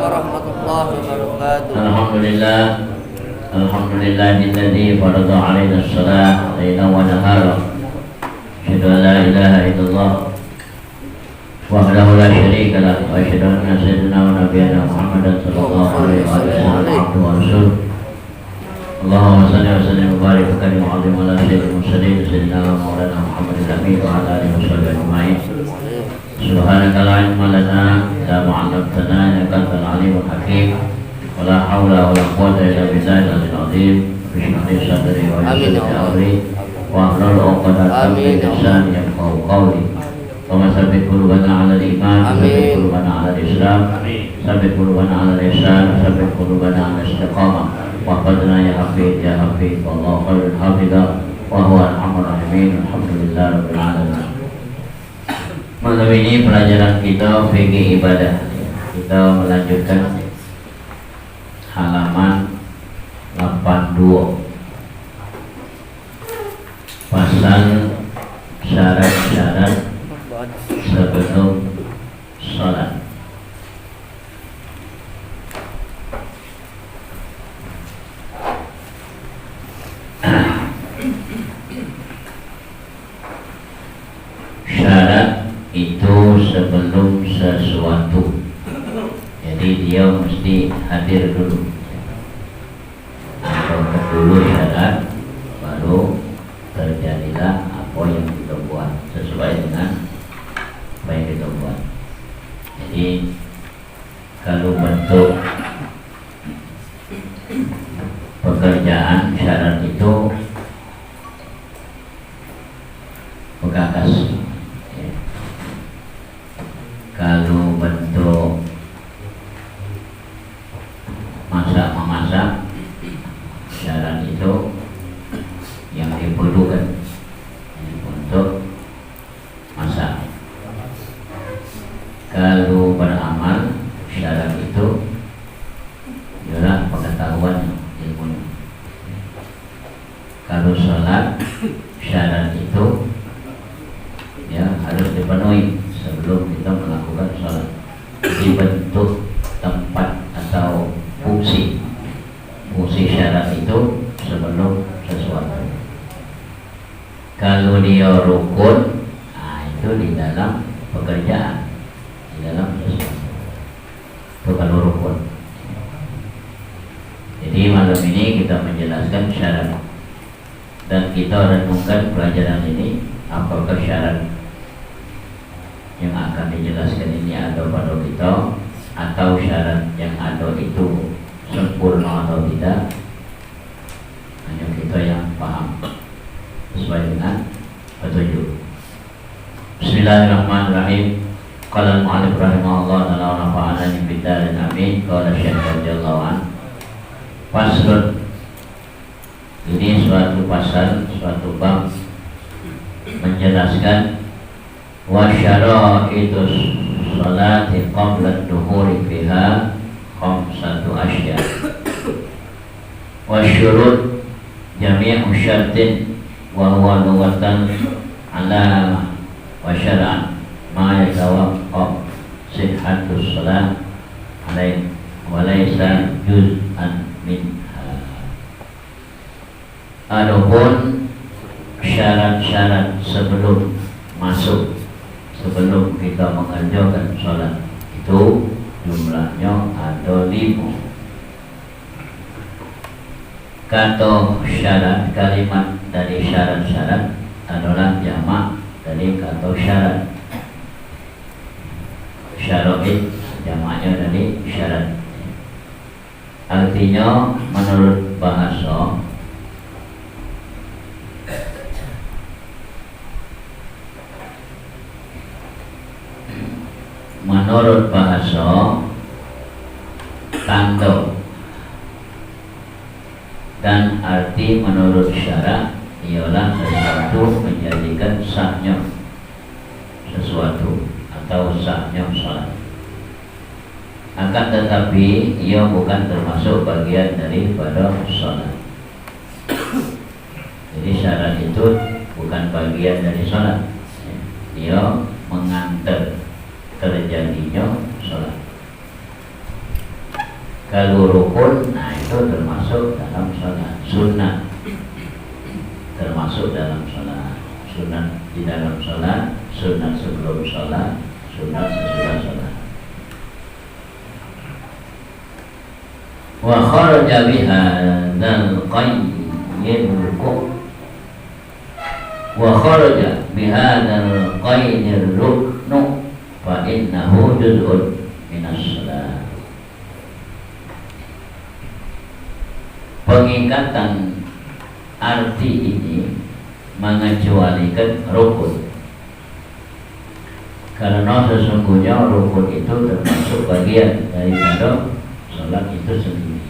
warahmatullahi wabarakatuh. Alhamdulillahilladzi farada 'alaina as-salata lailan wa nahara. Asyhadu an la ilaha illallah wahdahu la syarika lah wa asyhadu anna sayyidina wa nabiyyana Muhammadan sallallahu alaihi wasallam abduhu wa rasuluh. Allahumma shalli wa sallim wa barik wa karim wa 'azim ala sayyidil mursalin sayyidina wa maulana Muhammadin nabiy wa ala alihi washabihi ajma'in. Subhanaka la ilma lana illa ma 'allamtana innaka antal alimul hakim. Wala haula wala quwwata illa billahil aliyyil azim. Bismillah sadri wa yassir amri wa hlul 'uqdatam min lisani yafqahu qawli. Wa sabbit qulubana 'ala al-iman, sabbit qulubana 'ala al-islam, sabbit qulubana 'ala al-ihsan, sabbit qulubana 'ala al-istiqamah. Wa qadna ya hafid ya hafid wallahu khairul hafidha wa huwa arhamur rahimin. Alhamdulillahirabbil alamin. Malam ini pelajaran kita fikih ibadah. Kita melanjutkan halaman 82 pasal syarat-syarat sebelum sholat. Syarat itu sebelum sesuatu, jadi dia mesti hadir dulu. Atau dulu syarat, baru terjadilah apa yang kita buat sesuai dengan apa yang kita buat. Jadi kalau bentuk pekerjaan syarat itu penggagas. Kalau bentuk memasak syarat itu yang diperlukan untuk masak. Kalau beramal syarat itu ialah pengetahuan ilmu. Kalau sholat syarat itu ya harus dipenuhi sebelum kita melakukan sholat. Jadi bentuk, tempat atau fungsi syarat itu sebelum sesuatu. Kalau dia rukun, itu di dalam pekerjaan, di dalam sesuatu. Itu kalau rukun. Jadi malam ini kita menjelaskan syarat dan kita renungkan pelajaran ini apakah syarat yang akan dijelaskan ini ada pada kita atau syarat yang ada itu sempurna atau tidak, hanya kita yang paham sesuai dengan petunjuk. Bismillahirrahmanirrahim. Qala al-mu'allif rahimahullah ta'ala wa nafa'ana bi dzalil amin. Qala Syekh radhiyallahu an. Faslun. Ini suatu pasal, suatu bab menjelaskan wa syara'itus sholati qabla ad-dukhuli fiha khamsatu asya wa syurut jami'u syartin wa huwa lughatan alamah wa syar'an ma yatawaqqaf sihhatus shalah alaihi wa laysa juz'an minha. Adapun syarat-syarat sebelum masuk, sebelum kita mengerjakan sholat itu jumlahnya ada 5. Kata syarat, kalimat dari syarat-syarat adalah jamak dari kata syarat. Syara'id jamaknya dari syarat. Artinya menurut bahasa tanda dan arti menurut syarak ialah sesuatu menjadikan sahnya sesuatu atau sahnya salat. Akan tetapi ia bukan termasuk bagian daripada salat. Jadi syarat itu bukan bagian dari salat. Dia mengantar terjadinya salat. Kalau rukun, nah itu termasuk dalam sholat. Sunnah termasuk dalam sholat. Sunnah di dalam sholat, sunnah sebelum sholat, sunnah sesudah sholat. Wa kharaja biha dzal qayyim rukun. Wa kharaja bihadzal qayyir ruknu fa innahu juz'un minas shalah. Pengikatan arti ini mengecualikan rukun, karena sesungguhnya rukun itu termasuk bagian daripada sholat itu sendiri.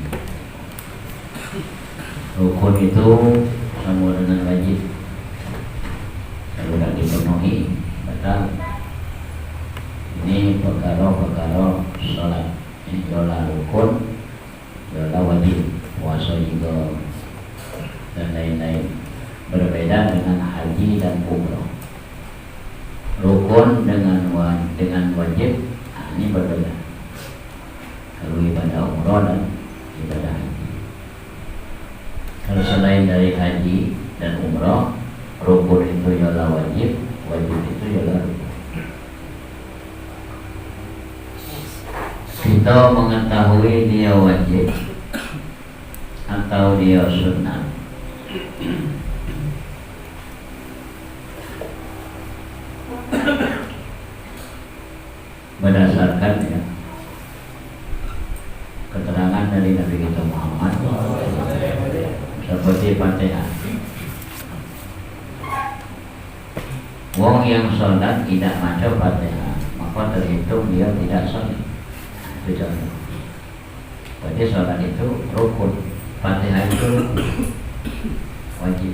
Rukun itu sama dengan wajib. Kalau tidak dipenuhi batal. Ini perkara-perkara sholat. Ini adalah rukun, adalah wajib. Puasa juga dan lain-lain. Berbeda dengan haji dan umrah. Rukun dengan wajib, nah ini berbeda. Kalau ibadah umrah dan ibadah haji. Kalau selain dari haji dan umrah, rukun itu ialah wajib, wajib itu ialah rukun. Kita mengetahui dia wajib atau dia sunnah berdasarkan ya keterangan dari Nabi kita Muhammad seperti Fatihah. Wong yang sholat tidak baca Fatihah maka terhitung dia tidak sholat. Itu contoh. Berarti sholat itu rukun. Fatihah itu wajib.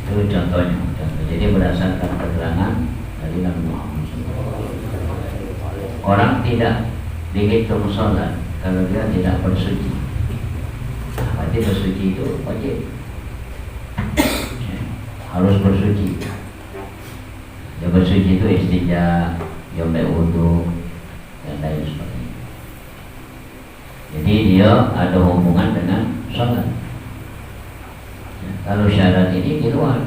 Itu contohnya. Jadi berdasarkan keterangan dari Nabi Muhammad SAW. Orang tidak dihitung sholat kalau dia tidak bersuci. Berarti bersuci itu wajib. Harus bersuci. Ya bersuci itu istinja, ya berwudu dan lain sebagainya. Jadi dia ada hubungan dengan sholat. Ya, kalau syarat ini di luar,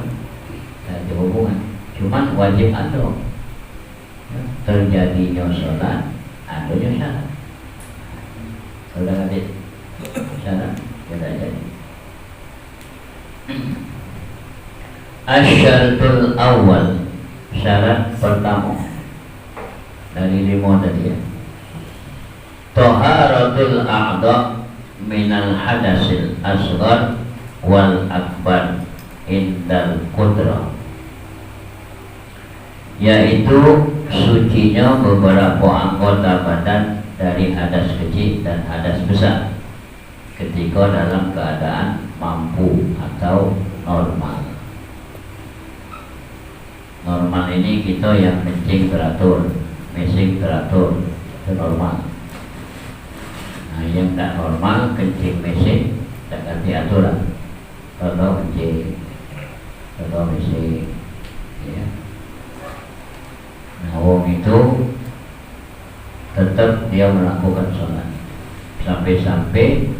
tidak ada hubungan. Cuman wajib ada. Ya, terjadinya sholat, adanya syarat. Kalau ada syarat, tidak jadi. Asyaratul awal, syarat pertama dari 5 tadi ya. Taharatul a'dha minal hadasil asghar wal akbar indal qudrah, yaitu sucinya beberapa anggota badan dari hadas kecil dan hadas besar ketika dalam keadaan mampu atau normal. Normal ini kita yang kencing teratur, mesing teratur, itu normal. Nah, yang tak normal, kencing mesing, tak ganti aturan. Kalau kencing, kalau mesing, ya. Nah, orang itu tetap dia melakukan sholat. Sampai-sampai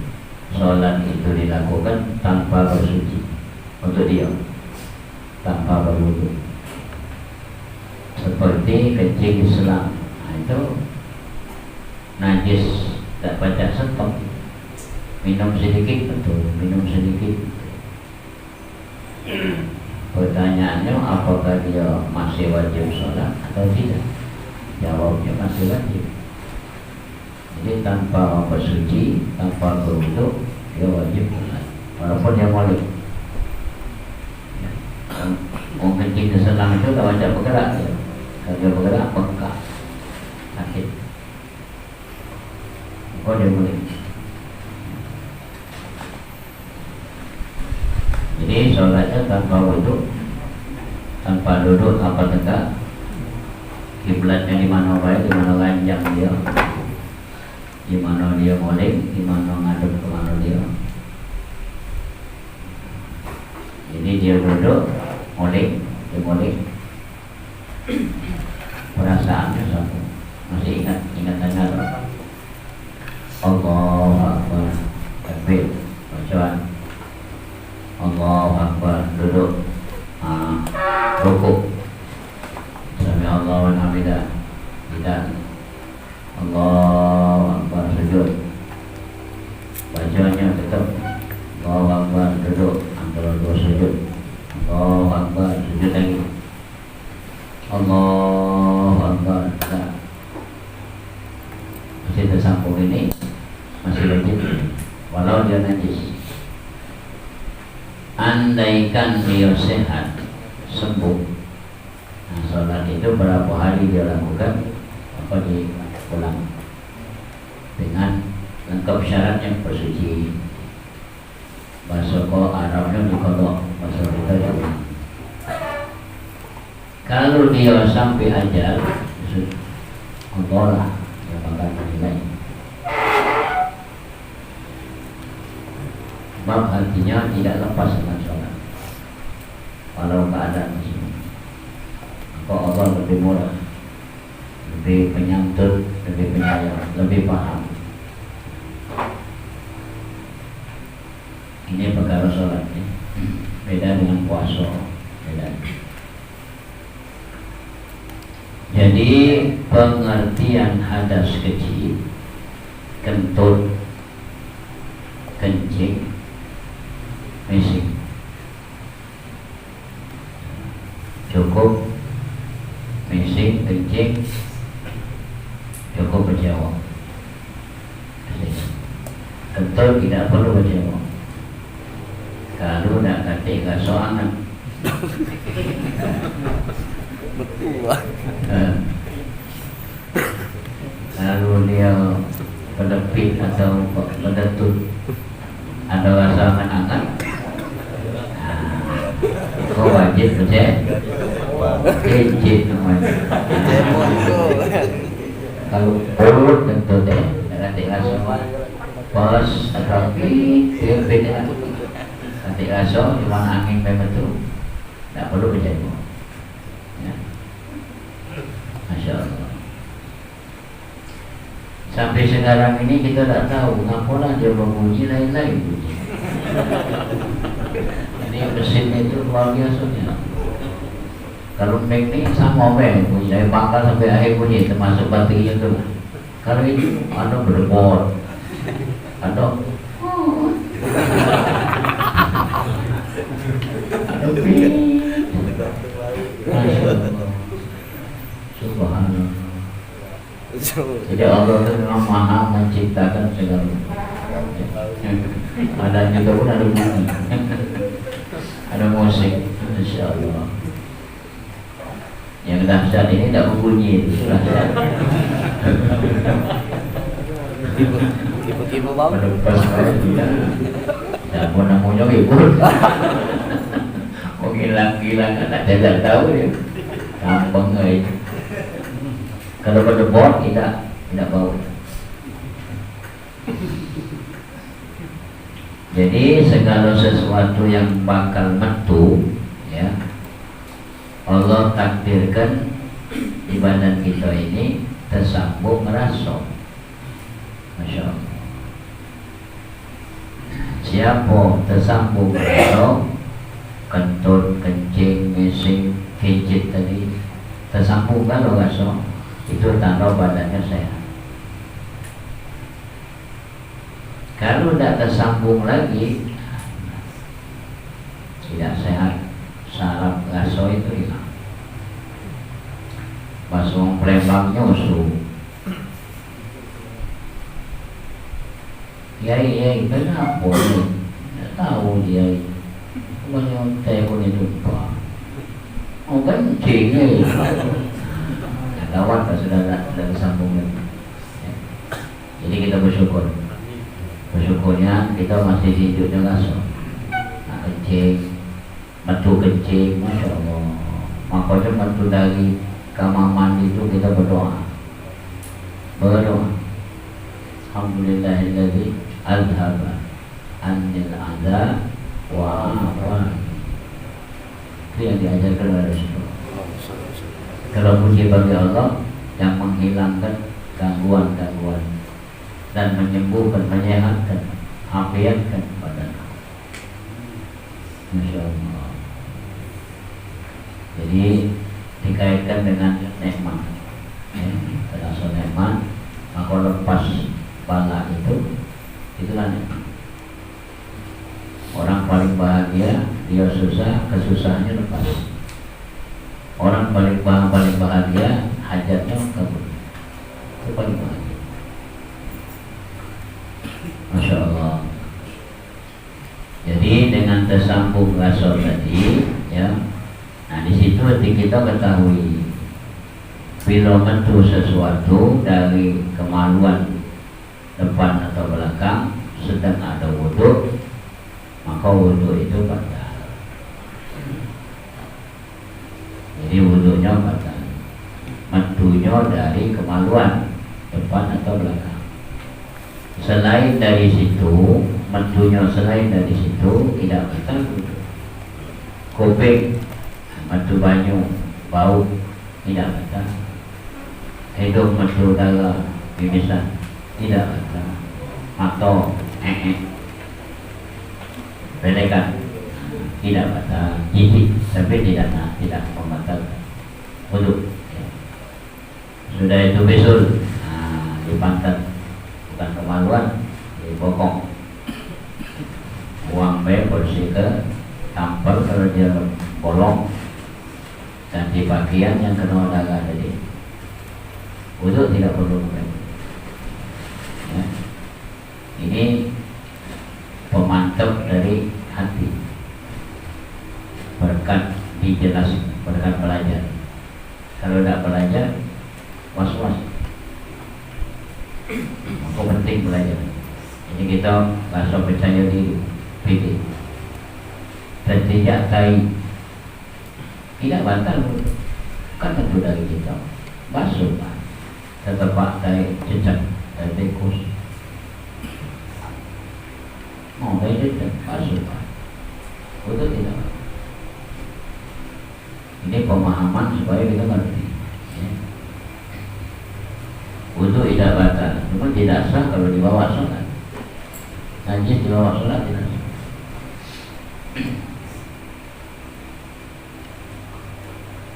sholat itu dilakukan tanpa bersuci untuk dia, tanpa berwudu. Seperti kencing Islam, nah, itu najis. Tak baca stop, minum sedikit betul, minum sedikit. Pertanyaannya apakah dia masih wajib sholat atau tidak? Jawabnya masih wajib. Jadi tanpa bersuci, tanpa berwudu, dia wajib sholat, walaupun dia molek. Mungkin kencing Islam itu tak wajib bergerak ya. Kalau dia bergerak bengkak, sakit. Oh dia boleh. Jadi sholatnya tanpa wudu, tanpa duduk apa tegak, kiblatnya di mana baik, di mana lanjang dia, di mana dia boleh, di mana ngadep ke mana dia. Jadi dia duduk, boleh, dia boleh. Perasaannya satu, masih Allah wa hamidah. Tidak. Allahu Akbar sujud. Bacanya tetap Allahu Akbar duduk antara dua sujud. Allahu Akbar sujud lagi. Allahu Akbar. Nah, masih tersambung ini masih wajib walau dia najis. Andaikan dia sehat sembuh, nah sholat itu berapa hari dia lakukan apa diulang dengan lengkap syaratnya bersuci. Bahasa Arabnya dikodok, bahasa kita diulang. Kalau dia sampai ajal, Allah lah yang akan menilai. Sebab artinya tidak lepas dengan sholat. Kalau keadaan masih, maka Allah lebih murah, lebih penyantun, lebih penyayang, lebih paham. Ini perkara sholat ya. Beda dengan puasa, beda. Jadi pengertian hadas kecil, kentut, kencing, mesing cukup, mesing, kencing cukup berjawab. Kentut tidak perlu berjawab. Kalau nak kata gak soangan Betul. Lalu dia pedepit atau pedetut ada rasa angan-angan, kau wajib percaya kecil namanya. Kalau perut tentu deh ketika semua bos atau beda ketika so cuma angin betul tak perlu percaya ya. Masya Allah. Sampai sekarang ini kita tak tahu ngapalah dia memuji lain-lain. Ini mesin itu luar biasanya. Kalau mic ini sama bunyi dari pangkal sampai akhir bunyi termasuk baterainya itu. Kalau ini ada berbor, ada Subhanallah. Jadi Allah itu memang maha menciptakan segala. Ada juga pun ada bunyi, ada musik, Insya Allah. Yang dahsyat ini tidak berbunyi, itu dahsyat. Ibu-ibu bang. Lepas tidak. Tak pun namanya ibu. Oh hilang-hilang anak tidak tahu dia. Gampang aja. Kalau berdebor tidak bau. Jadi segala sesuatu yang bakal metu, ya, Allah takdirkan di badan kita ini tersambung merasuk. Masya Allah. Siapa tersambung merasuk, kentut, kencing, mesing, pijit tadi tersambung kalau rasuk, itu tanda badannya sehat. Kalau tidak tersambung lagi, tidak sehat, saraf gaso itu hilang. Pasung Palembangnya usuh. Yai kenapa ni? Tak tahu dia. Banyak telepon itu lupa. Oh kencing ni. Kawan tak sudah tersambung lagi. Jadi kita bersyukur. Bersyukurnya kita masih hidup dengan so. Kencing, metu kencing, Masya Allah. Makanya metu dari kamar mandi itu kita berdoa. Alhamdulillahilladzi azhaba anil adza wa afwan. Itu yang diajarkan oleh Rasulullah. Kalau puji bagi Allah yang menghilangkan gangguan-gangguan dan menyembuhkan, menyehatkan, afiatkan badan. Masya Allah. Jadi dikaitkan dengan nikmat. Ya, terasa nikmat, maka lepas bala itulah nikmat. Orang paling bahagia, dia susah, kesusahannya lepas. Orang paling bahagia, hajatnya kabul. Itu paling bahagia. Masya Allah. Jadi dengan tersambung rasol tadi, ya. Nah di situ kita ketahui bila mentu sesuatu dari kemaluan depan atau belakang, sedang ada wudhu, maka wudhu itu batal. Jadi wudhunya batal. Mentunya dari kemaluan depan atau belakang. Selain dari situ, mentunya selain dari situ tidak batal wudhu. Kuping, mentu banyu, bau tidak batal. Hidung mentu darah, mimisan tidak batal. Atau belekan tidak batal, gigi tapi tidak membatalkan wudhu. Sudah itu bisul, di pantat, bukan kemaluan, di bokong, buang bersih ke tampal kalau dia bolong, dan di bagian yang kena darah tadi wudhu tidak perlu ya. Ini pemantap dari hati, berkat dijelaskan, berkat belajar. Kalau tidak belajar, was-was. Maka penting belajar. Ini kita rasa percaya diri, fikir. Dan tidak tai, tidak batal, kan tentu dari kita. Basuh, tetap dari jejak, dari tikus. Mau dari jejak, basuh, itu tidak. Ini pemahaman supaya kita ngerti. Ya. Wudhu tidak batal, cuma tidak sah kalau dibawa sholat. Najis dibawa sholat tidak sah.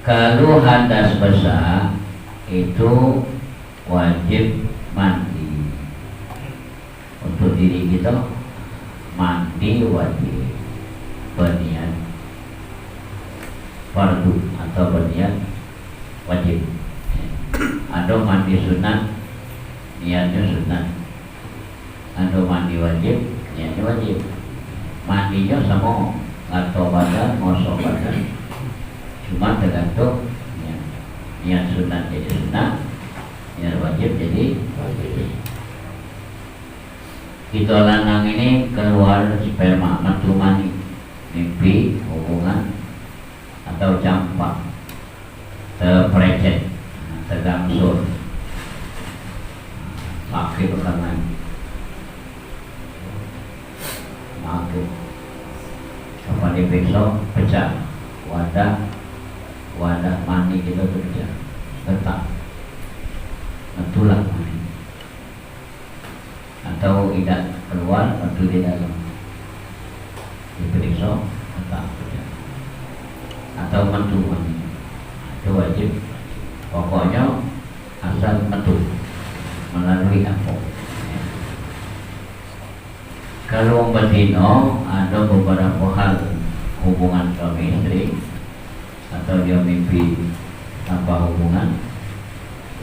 Kalau hadas besar itu wajib mandi. Untuk diri kita mandi wajib, berniat fardu atau berniat wajib. Ada mandi sunat, niatnya sunat. Ada mandi wajib, niatnya wajib. Mandinya sama atau badan, ngosok badan. Cuma tergantung niat sunat jadi sunat, niat wajib jadi wajib. Kita lanang ini keluar sperma, metu mani, mimpi, hubungan atau campak, terprecet, tergamsur, sakit karena sakit. Kapan diperiksa pecah wadah mani kita tuh pecah, tetap mentulang mani, atau tidak keluar atau di dalam diperiksa tetap pecah, atau mentu mani. Itu wajib. Pokoknya asal mentu melalui apa. Kalau berzina ada beberapa hal, hubungan suami istri atau dia mimpi tanpa hubungan,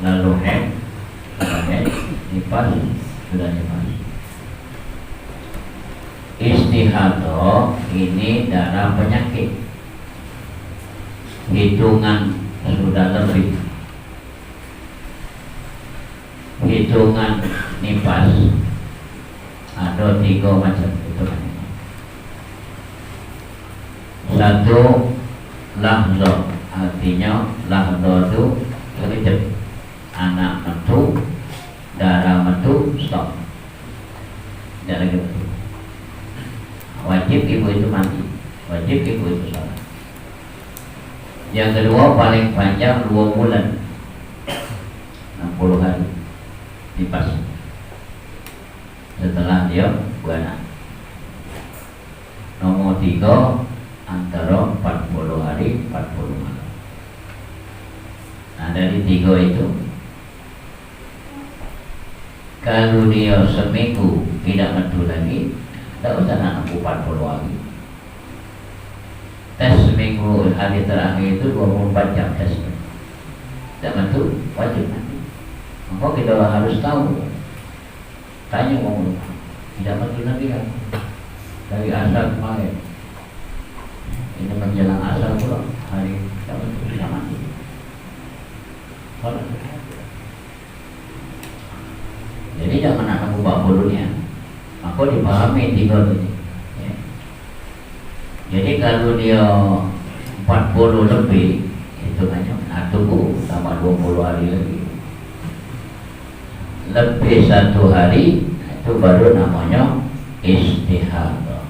lalu nifas, sudah nifas. Istihadah ini darah penyakit, hitungan sudah lebih. Hitungan nifas ada 3 macam hitungan. Satu, lahzah, artinya lahzah itu sekejap, anak metu, darah metu, stop, tidak lagi metu. Wajib ibu itu mandi, wajib ibu itu sholat. Yang kedua paling panjang 2 bulan, 60 hari nifas. Setelah dia buana. Nomor 3 antara 40 hari 40 malam. Nah dari 3 itu, kalau dia seminggu tidak metu lagi, tidak usah nak 40 lagi. Tes seminggu hari terakhir itu 24 jam tes. Tidak metu, wajib mandi. Maka kita harus tahu. Tanya orang tidak metu lagi kan? Dari asal kemarin. Ini menjelang asal pula hari tidak metu tidak mandi. Jadi jangan nak nunggu 40-nya. Maka dipahami 3 ini. Ya. Jadi kalau dia 40 lebih, itu hanya tunggu sama 20 hari lagi. Lebih 1 hari, itu baru namanya istihadah.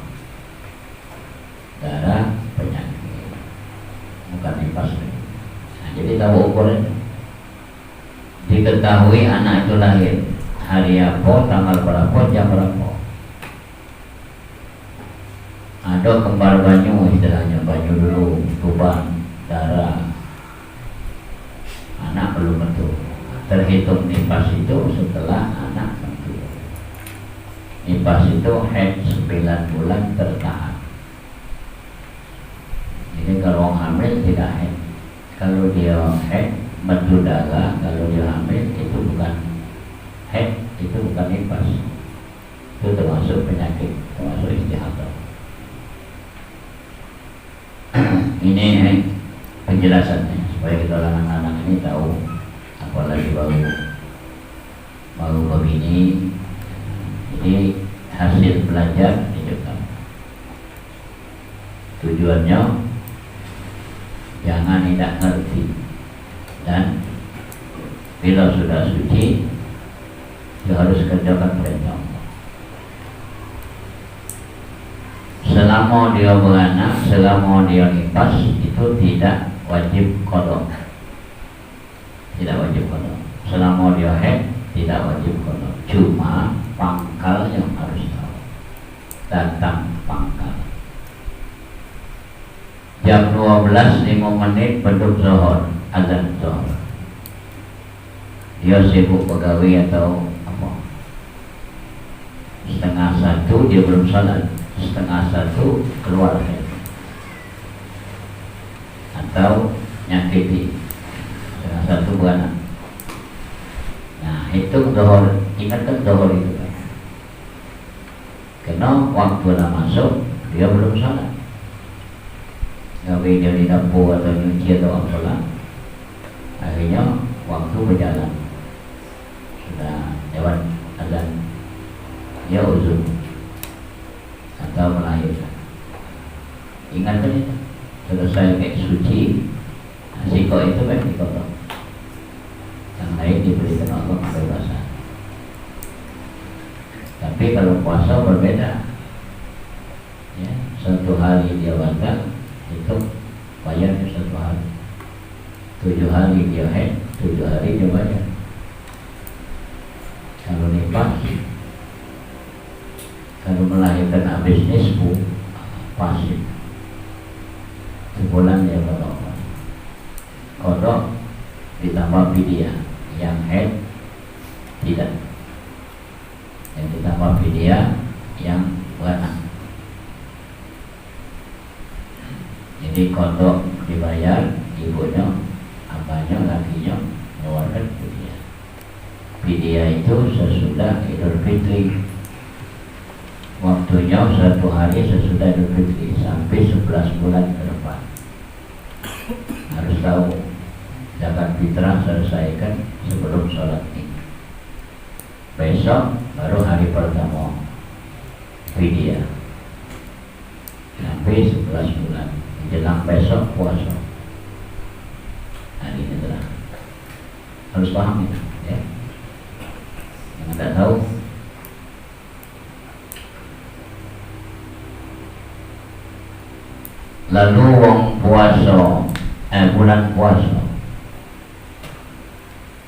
Darah penyakit, bukan nifas. Nah, jadi tahu ukuran. Diketahui anak itu lahir hari apa, tanggal berapa, jam berapa. Ada kembar banyu, istilahnya banyu dulu, tuban, darah. Anak belum metu. Terhitung nifas itu setelah anak metu. Nifas itu haid 9 bulan tertahan. Jadi kalau hamil tidak haid. Kalau dia haid, metu darah, kalau dia hamil itu bukan haid, itu bukan nifas. Itu termasuk penyakit, termasuk istihadah. Ini penjelasannya supaya kita anak-anak ini tahu, apalagi baru begini. Jadi hasil belajar itu kan tujuannya jangan tidak ngerti, dan bila sudah suci dia harus kerjakan perintah. Selama dia beranak, selama dia nifas, itu tidak wajib qada. Tidak wajib qada. Selama dia haid, tidak wajib qada. Cuma pangkal yang harus tahu. Datang pangkal. Jam 12:05 beduk zuhur, azan zuhur. Dia sibuk pegawai atau apa? 12:30 dia belum salat. 12:30 keluar haid atau nyakiti 12:30 beranak. Nah hitung zuhur, ingatkan zuhur itu kan, karena waktu dah masuk dia belum salat. Gawe dia di dapur atau nyuci atau apalah, akhirnya waktu berjalan, sudah lewat azan, dia uzur atau melahirkan. Ingatkan itu, selesai kayak suci, siko itu kan dikotok, yang lain diberikan Allah kebebasan. Tapi kalau puasa berbeda, ya, 1 hari dia batal, itu bayar 1 hari. 7 hari dia haid, 7 hari dia bayar. Kalau nifas, kalau melahirkan habis nisfu, pasif, sebulan dia kodok ditambah fidyah. Yang haid tidak, yang ditambah fidyah yang beranak. Jadi kodok dibayar, ibunya, abahnya, lakinya mengeluarkan fidyah. Fidyah itu sesudah Idul Fitri. Waktunya 1 hari sesudah Idul Fitri sampai 11 bulan ke depan. Harus tahu, zakat fitrah selesaikan sebelum sholat Id. Besok baru hari pertama fidyah sampai 11 bulan. Jelang besok puasa. Hari ini telah harus paham itu, ya. Yang tidak tahu, lalu wong puasa, bulan puasa,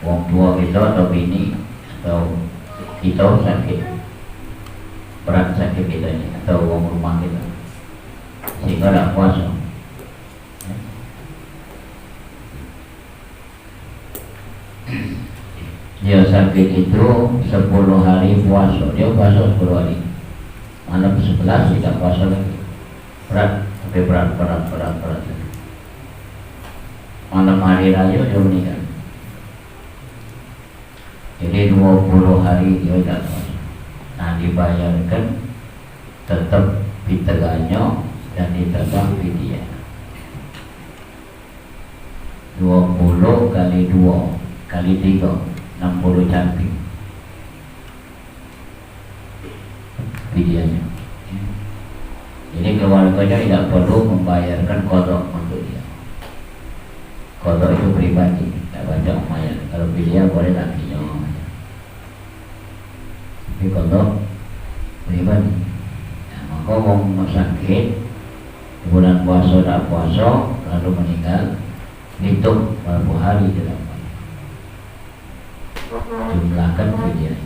wong tua kita atau bini atau kita sakit, berat sakit kita ini, atau wong rumah kita sehingga tidak puasa. dia sakit itu 10 hari puasa, dia puasa 10 hari, malam 11 tidak puasa lagi, berat, sampai berat. Malam hari raya dia meninggal. Jadi 20 hari dia tidak puasa. Nah, dibayarkan tetap fitrahnya dan ditambah fidyah. 20 kali 2 kali 3 60 cantik fidyahnya. Jadi keluarganya tidak perlu membayarkan kodok untuk dia. Kodok itu pribadi, tidak banyak membayar. Kalau fidyah boleh lakinya, tapi kodok pribadi. Nah, maka mau sakit bulan puasa tak puasa lalu meninggal, hitung berapa hari tidak jumlahkan fidyah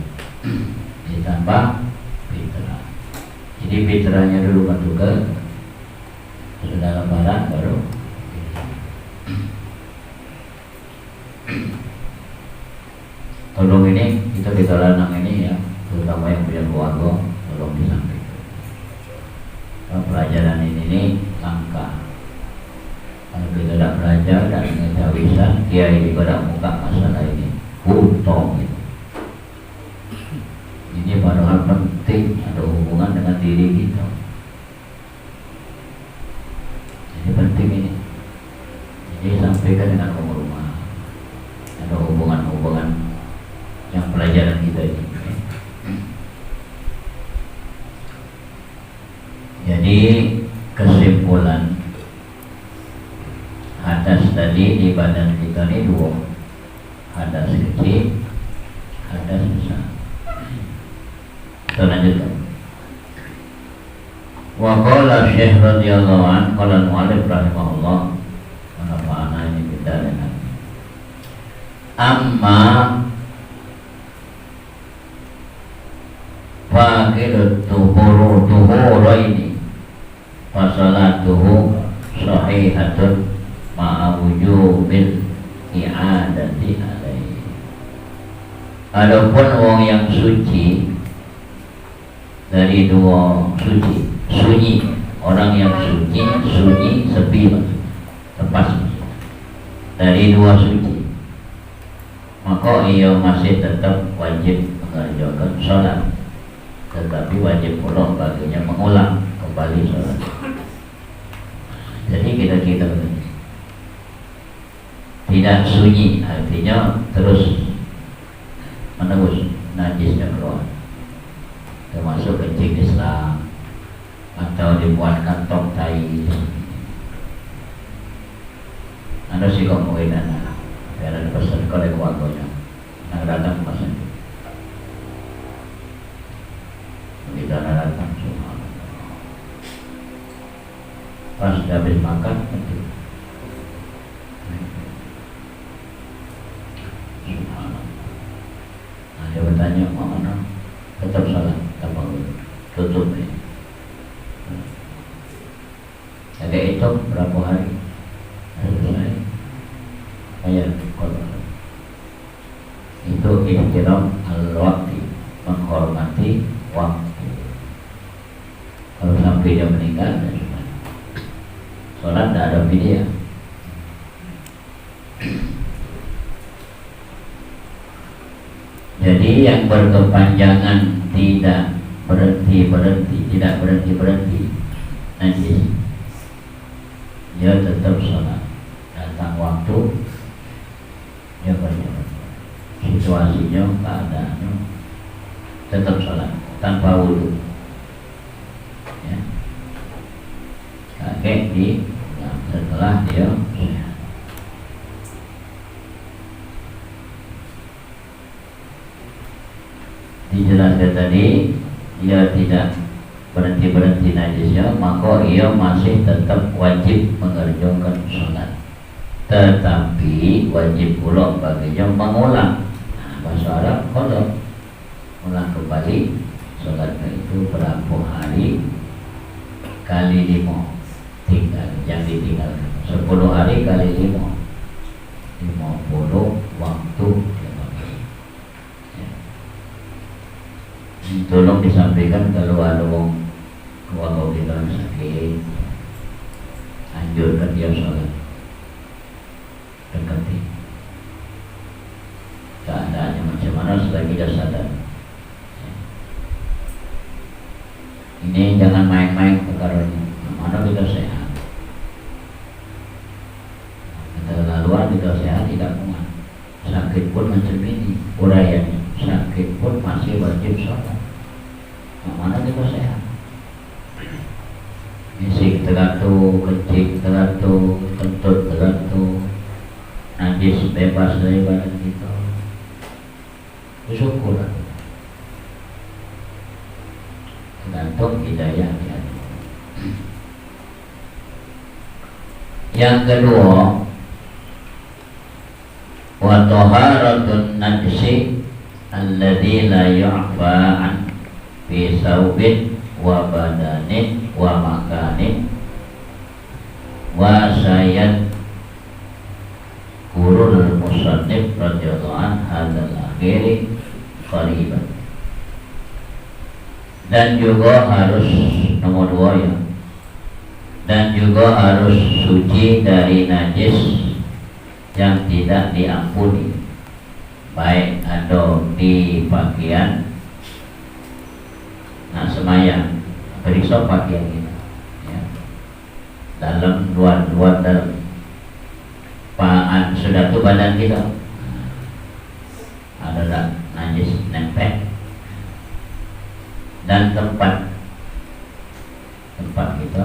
ditambah fitrah. Jadi fitrahnya dulu juga sudah lebaran baru tolong ini kita lanang ini ya, terutama yang punya keluarga, tolong disampaikan. Pelajaran ini langka. Kalau kita tidak belajar dan mengetahuisan, kiai juga tidak buka masalah ini. Untung itu. Ini padahal penting, ada hubungan dengan diri kita. Jadi penting ini. Jadi sampaikan dengan rumah, ada hubungan-hubungan yang pelajaran kita ini. Jadi kesimpulan hadas tadi di badan kita ini 2, hadas kecil, hadas besar. Kita lanjutkan. Wa qala Syekh radhiyallahu anhu qala al-mu'allif rahimahullah wa nafa'ana ini kita dengan amma faqidu tuhuraini fasalatuhu sahihatun ma'a wujubil i'adati alaihi. Adapun wong yang suci dari 2 sunyi, orang yang sunyi sepi lepas dari 2 suci, maka ia masih tetap wajib mengerjakan sholat, tetapi wajib pula baginya mengulang kembali sholat. Jadi kita tidak sunyi, artinya terus menerus najisnya keluar, termasuk kencing Islam atau dibuat kantong tai. Anda sih kok mau dana, biar ada pesan kau dari keluarganya, yang datang pesan. Kita datang semua. Pas habis makan, nah, dia bertanya mau mana, tetap salat, tanpa tutup ya. Ada itu berapa hari? Selesai. Bayar kodok. Itu ihtiram al-waqti, menghormati waktu. Kalau sampai dia meninggal, sholat tidak ada fidyah. Jadi yang berkepanjangan tidak berhenti najis, dia tetap sholat. Datang waktu dia berjalan, situasinya, keadaannya, tetap sholat tanpa wudhu. Ya. Kakek setelah dia sehat. Dijelaskan tadi, ia tidak berhenti najisnya, maka ia masih tetap wajib mengerjakan sholat, tetapi wajib pula baginya mengulang. Nah, bahasa Arab kalau ulang kembali sholatnya itu berapa hari kali 5 tinggal yang ditinggalkan. 10 hari kali 5 50 waktu tolong disampaikan kalau ada kalau kita sakit, anjurkan dia sholat dekati keadaannya macam mana selagi dia sadar. Ini jangan main-main perkaranya. Mana kita sehat, kita laluan kita sehat tidak kuat, sakit pun macam ini uraiannya, sakit pun masih wajib sholat. Mana kita sehat, isi tergantung, kecil tergantung, kentut tergantung, najis bebas dari badan kita, bersyukur tergantung hidayah di hati. Yang kedua, wa taharatun najsi alladzi la yu'fa an fi saubin wa badanin wa makanin wa sayyid kurul musannif radhiyallahu an hadzal akhiri qariban. Dan juga harus nomor 2 ya, dan juga harus suci dari najis yang tidak diampuni, baik ada di pakaian, nah semayang periksa pakaian kita ya, dalam luar dalam sudah tuh badan kita ada najis nempel, dan tempat kita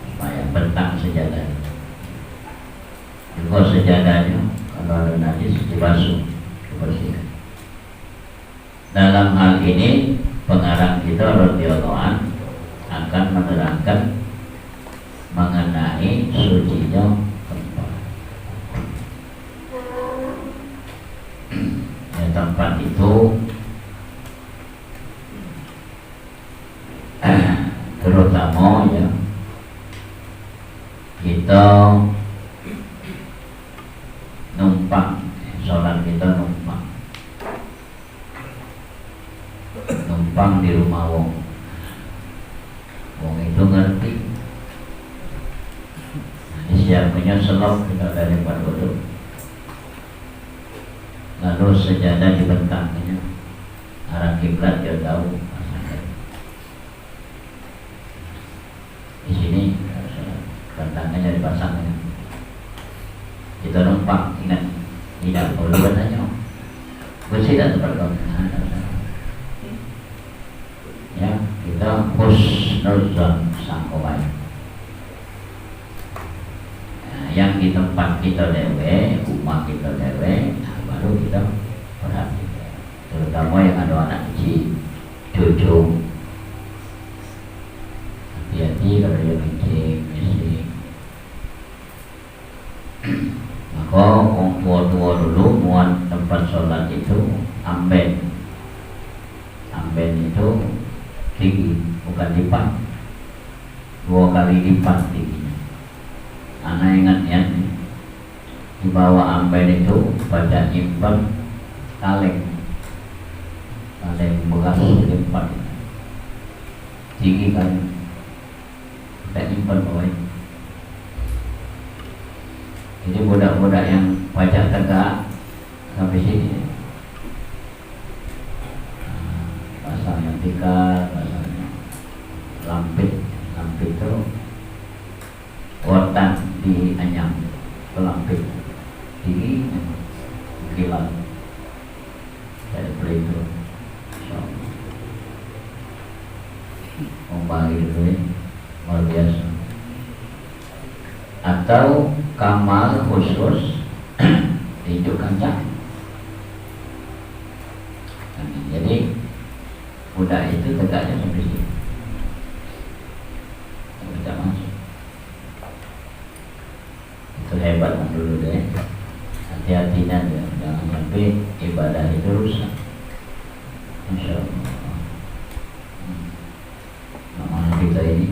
supaya bentang sejadah juga sejadahnya kalau ada najis dibasuh, dibersihkan. Dalam hal ini pengarang kita radhiyallahu an akan menerangkan mengenai sucinya tempat. Ya, tempat itu terutama ya kita numpang, sholat kita numpang di rumah wong itu ngerti. Ini siapanya selok kita dari wudu, lalu sejadah dibentangnya arah kiblat dia tahu. Di sini bentangannya dipasang ya. Kita numpang, ingat tidak perlu bentangannya bersih dan terpergok ya, kita husnuzon sangko baik. Nah, yang di tempat kita dewe, rumah kita dewe, nah, baru kita perhatikan, terutama yang ada anak kecil, cucu. Hati-hati kalau dia kencing, bising. Maka orang tua-tua dulu muat tempat sholat itu amben itu tinggi, bukan lipat, 2 kali lipat tingginya. Anak ingat ya, di bawah amben itu baca nyimpen kaleng bekas lipat tinggi kan. Tak nyimpan bawah. Jadi budak-budak yang pajak tegak sampai sini, pasang yang tikar, pasangnya lampit itu wartan di anyam, pelampit tinggi, kilat dari pelitu, membagi dulu ya. Luar biasa. Atau kamal khusus itu kancah. Jadi budak itu tegaknya sampai sini, tidak masuk. Itu hebat dulu deh. Hati-hatinya ya, jangan sampai ibadah itu rusak. Insya Allah. Nama kita ini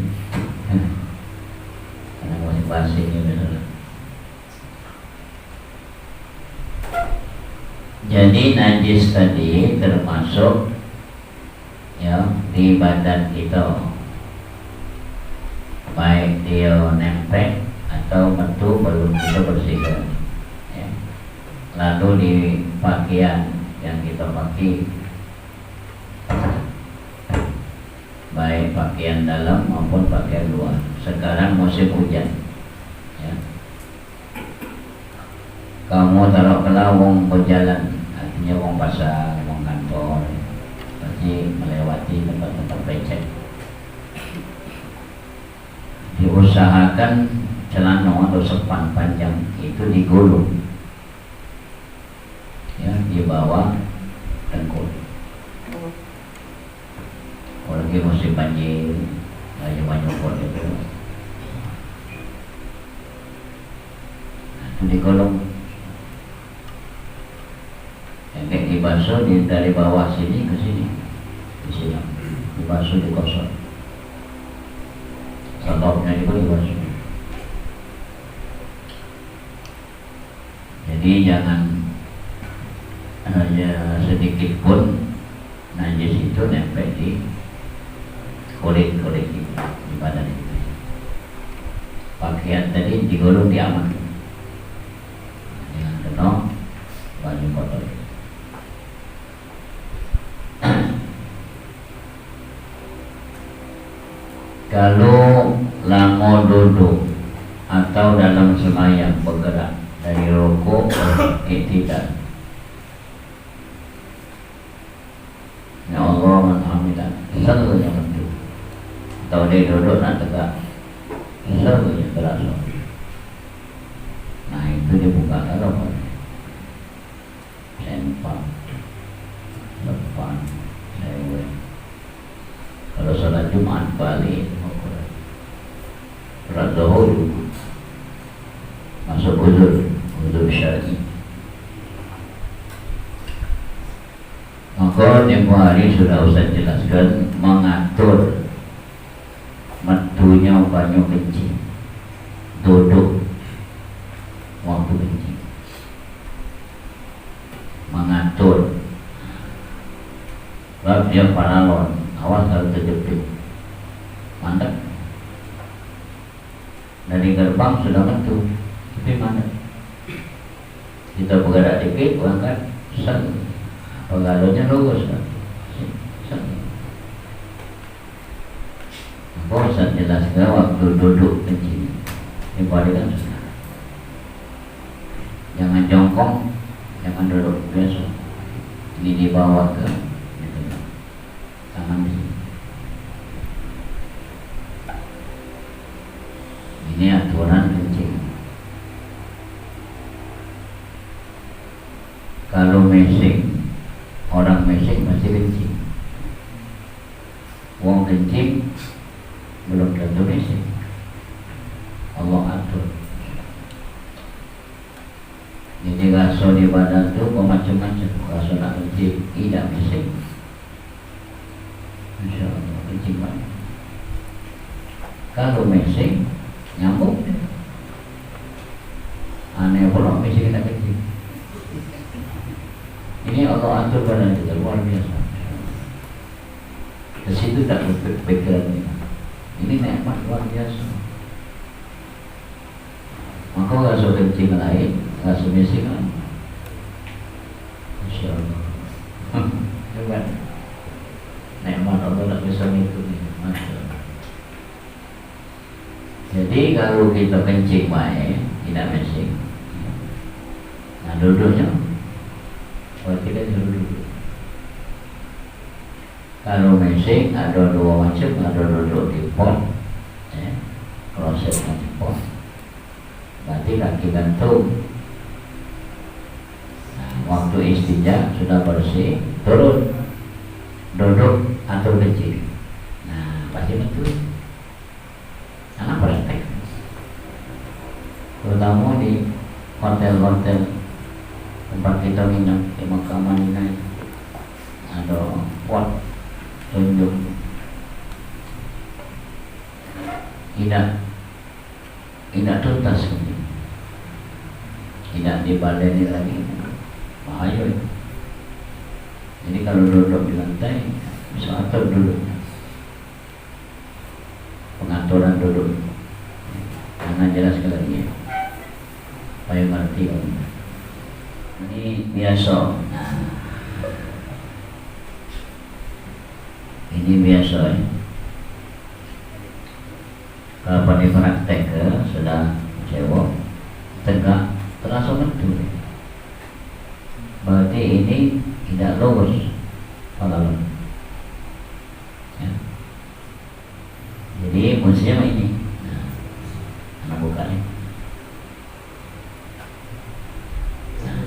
karena banyak bahasa ini benar. Jadi najis tadi termasuk ya di badan kita, baik dia nempel atau metu belum kita bersihkan, ya. Lalu di pakaian yang kita pakai, baik pakaian dalam maupun pakaian luar. Sekarang musim hujan, ya. Kamu taruh kelawong berjalan, artinya wong pasar, wong kantor, pasti melewati tempat-tempat becek. Diusahakan celana atau sepan panjang itu digulung, ya, di bawah dengkul. Kalau lagi musim banjir, banyak pot itu, itu digulung. Yang dibasuh dari bawah sini ke sini, di sini dibasuh, dikosong. Sotopnya itu dibasuh. Jadi jangan hanya sedikit pun najis itu nempel di kulit kita, di badan kita. Pakaian tadi digulung, diamankan dengan tenang, baju kotor. Kalau lama duduk atau dalam sembahyang bergerak dari rukuk ke i'tidal, ya Allah alhamdulillah, selalunya betul. Atau dia duduk nak tegak, selalunya terasa. Nah itu dibuka kalau sempat, depan, sewe. Kalau sholat Jumat balik, sholat zuhur masuk uzur syar'i. Maka tempoh hari sudah Ustaz jelaskan mengatur metunya banyu kencing, duduk waktu kencing, mengatur. Sebab dia paralon, awas harus terjepit, mandek. Dari gerbang sudah metu, tapi mana? Kita bergerak dikit, berangkat, sel. Pengaruhnya lurus kan? Sel. Bosan jelaskan waktu duduk kencing. Ini kan sudah. Jangan jongkok, jangan duduk biasa. Ini dibawa ke tangan di sini. Ini aturan kencing. Kalau mesing, orang mesing masih kencing. Wong kencing belum tentu mesing. Allah atur. Jadi raso di badan itu macam-macam. Raso nak kencing, tidak mesing. Insya Allah kencing banyak. Kalau mesing nyambung, aneh pula mesing tidak kencing. Ini Allah atur badan kita luar biasa. Ke situ tak berpikiran kita. Ini nikmat luar biasa. Maka raso kencing lain, raso mesing lain. Insya Allah. Hebat. Nikmat Allah tak bisa mengikuti. Masya Allah. Jadi kalau kita kencing baik, tidak mesing. Nah duduknya, kalau kita duduk. Kalau mesing ada dua macam, ada duduk di pot, ya, klosetnya di pot. Berarti kaki gantung. Nah, waktu istinja sudah bersih, turun, duduk atau kencing. Nah pasti betul. Karena praktek, terutama di hotel-hotel tempat kita minum di Mekah Madinah, ada pot tunjuk, tidak tuntas, tidak dibaleni lagi, bahaya. Jadi kalau duduk di lantai bisa atur duduknya, pengaturan duduk. Karena jelas sekali lagi ya, supaya ngerti om. Ini biasa. Nah, ini biasa ya. Kalau pada praktek sudah cewek tegak terasa betul. Berarti ini tidak lurus kalau ya. Jadi musimnya ini. Nah, bukanya. Nah.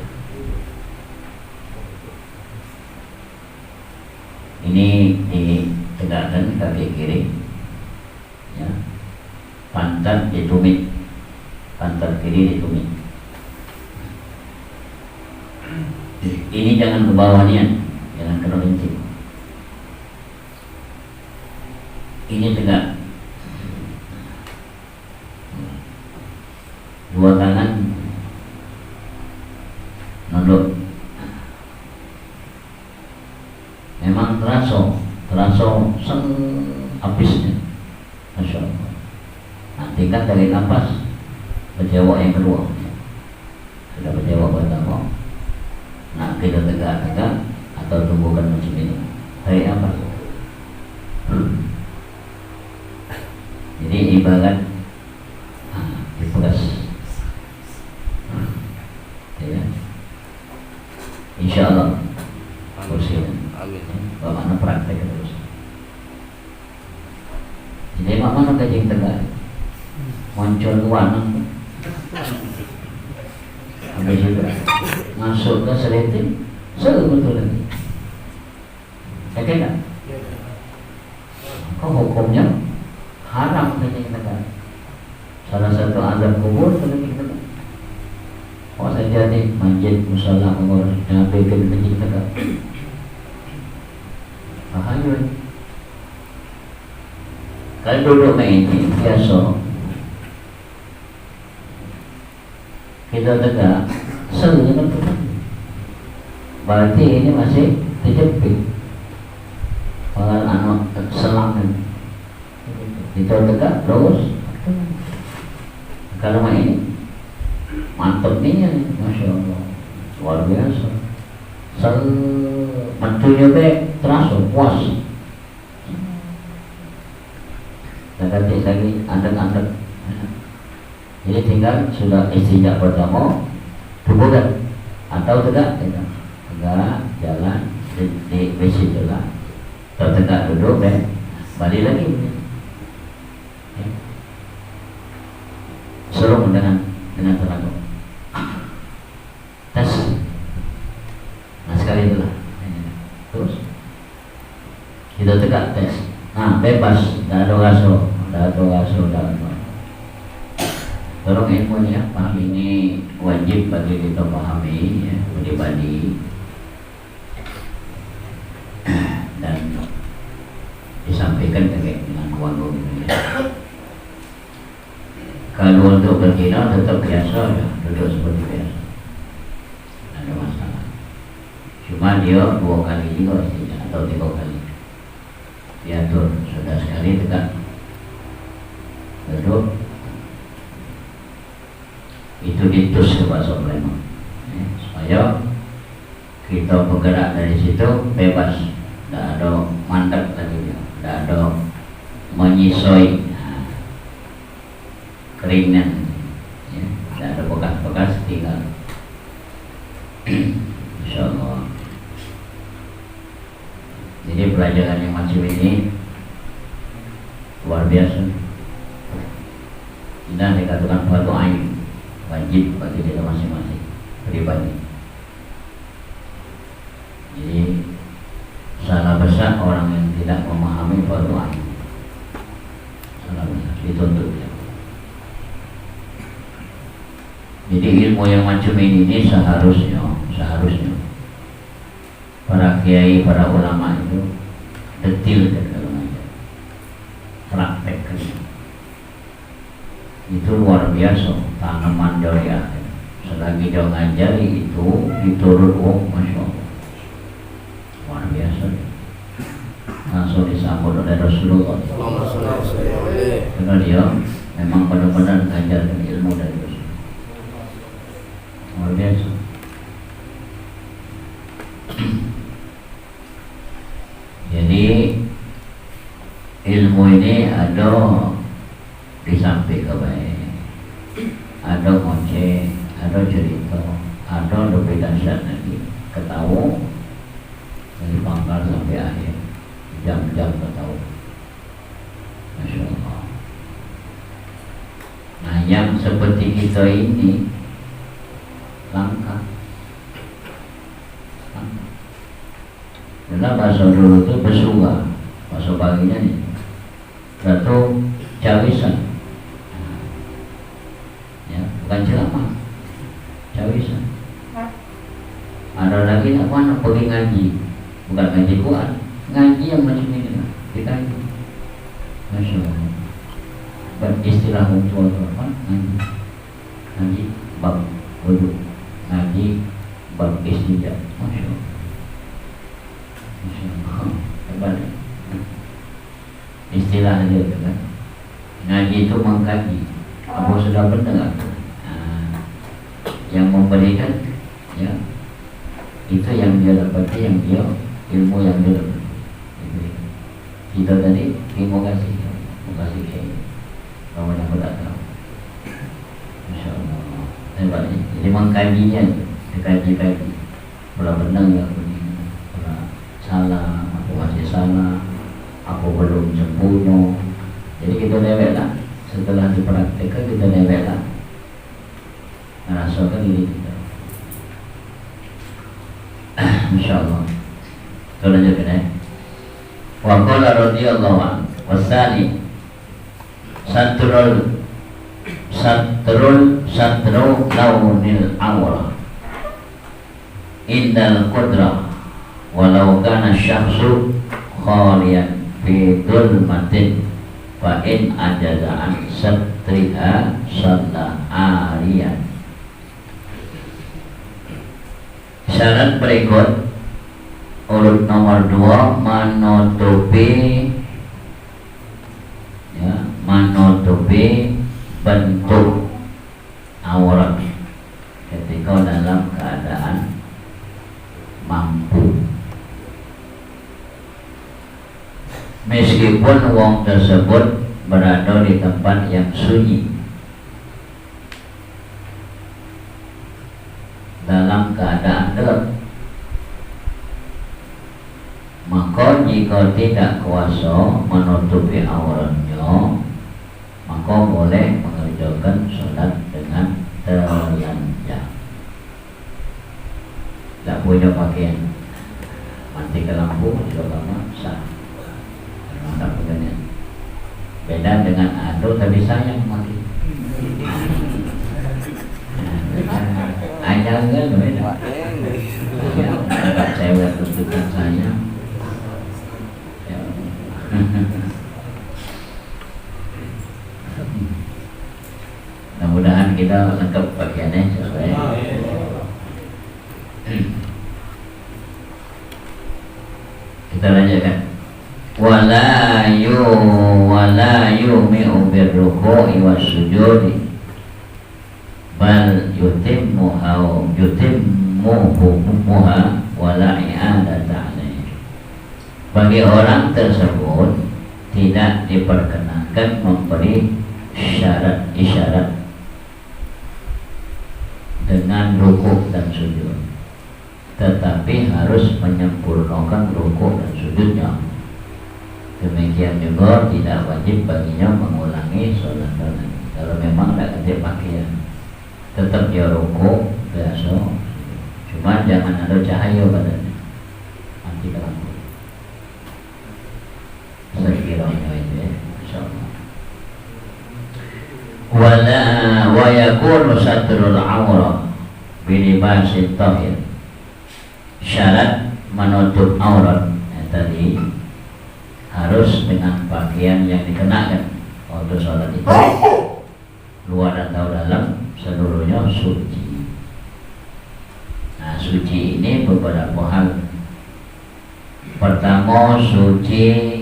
Ini ditegakkan kaki kiri. Ya. Pantat ditumit, pantat kiri ditumit. Ini jangan ke bawah nian, jangan kena lincing. Ini tegak. Dua tangan nunduk. Memang terasa habisnya, masya Allah. Nah, tingkat dari nafas berjawab yang kedua. Sudah berjawab pertama. Nah, kita tegak-tegak atau tumbuhkan macam ini. Hari apa? Jadi ibarat diperas. Ya. Insya Allah. Kursi. Bagaimana praktek terus. Jadi mana kajing tegak? Muncul warna habis itu masuk ke seleting betul lagi ya kan? Kok hukumnya haram kajing tegak? Salah satu azab kubur kajing tegak. Oh saja nih masjid musala umur yang bikin kajing tegak bahaya. Kalau duduk ini biasa kita tegak, seluruhnya betul. Berarti ini masih terjepit. Kalau anak selang kita tegak terus. Kalau ini mantap nih, masya Allah, luar biasa. Mentunya terasa puas. Dan lagi andek-andek. Jadi tinggal sudah istinja pertama tubuhkan atau tegak jalan di besi jalan atau tegak duduk balik lagi ya. Suruh dengan tenaga tes. Nah sekali itulah terus kita tegak tes. Nah bebas, tidak ada gaso. Tolong ilmunya, paham ini wajib bagi kita pahami ya, pribadi dan disampaikan dengan kuantum ya. Kalau untuk berkina tetap biasa ya, duduk seperti biasa, tidak ada masalah. Cuma dia 2 kali juga atau 3 kali diatur, sudah sekali tegak duduk. Itu ditus ke bahasa Palembang ya, supaya kita bergerak dari situ bebas, tidak ada mandek lagi, tidak ada menyisoi keringan ya, tidak ada bekas-bekas tinggal. Insya Allah. Jadi pelajaran yang macam ini luar biasa. Dan dikatakan fardu ain, wajib bagi kita masing-masing pribadi. Jadi salah besar orang yang tidak memahami fardu ain, salah besar, dituntut ya. Jadi ilmu yang macam ini seharusnya para kiai, para ulama itu detil dalam ajar, praktekkan. Itu luar biasa, tanaman dari akhir. Selagi dia ngajari itu diturut, oh masya Allah, luar biasa. Jadi ilmu ini ada disampaikan, ada ngoceh, ada cerita, ada lebih dahsyat lagi, ketawa dari pangkal sampai akhir, jam-jam ketawa. Masya Allah. Nah, yang seperti kita ini langka. Dalam bahasa dulu itu besuga, bahasa paginya nih, atau cawisan, ya bukan ceramah, cawisan. Ada lagi apa pergi ngaji, bukan ngaji Quran, ngaji yang macam ini lah, dikaji. Masya Allah. Beristilah untuk apa? Ngaji bab wudhu, ngaji bab istijab. Masya Allah. Masya Allah. Hebat. Istilah dia tu kan. Ngaji itu mengkaji. Apa sudah benar? Yang memberikan, ya, itu yang dia dapati, yang dia ilmu yang dia dapati. Kita tadi terima kasih Syekh. Kamu yang tak tahu. Masya Allah. Hebat. Jadi mengkajinya, dikaji-kaji. Kalau benar ya, kalau salah, aku masih salah, aku belum sempurna. Jadi kita lewat lah. Setelah dipraktikkan kita lewat lah, merasakan diri kita. Masya Allah. Kita lanjutkan ya. Wa qala radhiyallahu anhu wasani satrul launil awra indal qudrah walau kana syakhsu khaliyan fi dhulmatin fa in ajaza an satriha salla ariyan. Syarat berikut urut nomor 2 menutupi bentuk aurat ketika dalam keadaan mampu, meskipun wong tersebut berada di tempat yang sunyi, dalam keadaan gelap. Maka jika tidak kuasa menutupi auratnya, maka boleh mengerjakan sholat dengan telanjang. Tak punya pakaian, matikan lampu juga sah. Karena tak punya. Beda dengan aduh tapi sayang mati. Ayah kan beda. Cewek tuntutan sayang. Mudah-mudahan kita lengkap bagiannya sesuai. Kita lanjutkan. Wala yumi'u birruku'i wassujudi bal yutimmuha wala i'adata alaihi. Bagi orang tersebut tidak diperkenankan memberi isyarat dengan rukuk dan sujud, tetapi harus menyempurnakan rukuk dan sujudnya. Demikian juga tidak wajib baginya mengulangi sholat sunat. Kalau memang tidak ganti pakaian, tetap dia rukuk biasa, cuma jangan ada cahaya badannya, nanti lampu. Sekiranya itu ya, insyaallah. Wa yakunu satrul awra bilibasin tahir. Syarat menutup aurat tadi harus dengan pakaian yang dikenakan waktu sholat itu, luar atau dalam seluruhnya suci. Nah, suci ini beberapa hal. Pertama, suci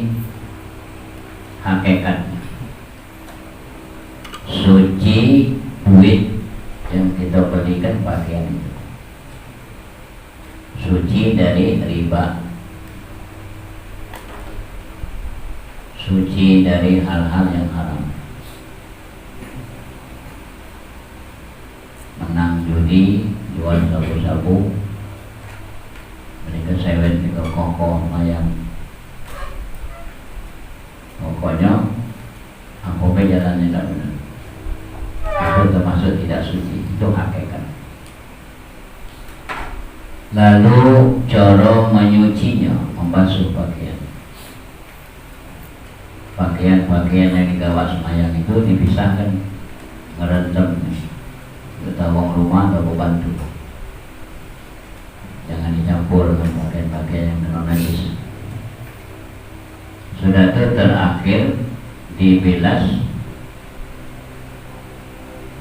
hakikatnya, suci duit yang kita belikan pakaian itu, suci suci dari riba, suci dari hal-hal yang haram, menang judi, jual sabu-sabu, mereka sewet juga kokoh mayang. Pokoknya aku ke jalan yang tidak benar, itu termasuk tidak suci, itu hakikat. Lalu cara menyucinya, membasuh pakaian yang digawa semayang itu dipisahkan, ngerendam kita wong rumah atau bantu, jangan dicampur dengan pakaian yang kena najis. Sudah itu terakhir dibilas,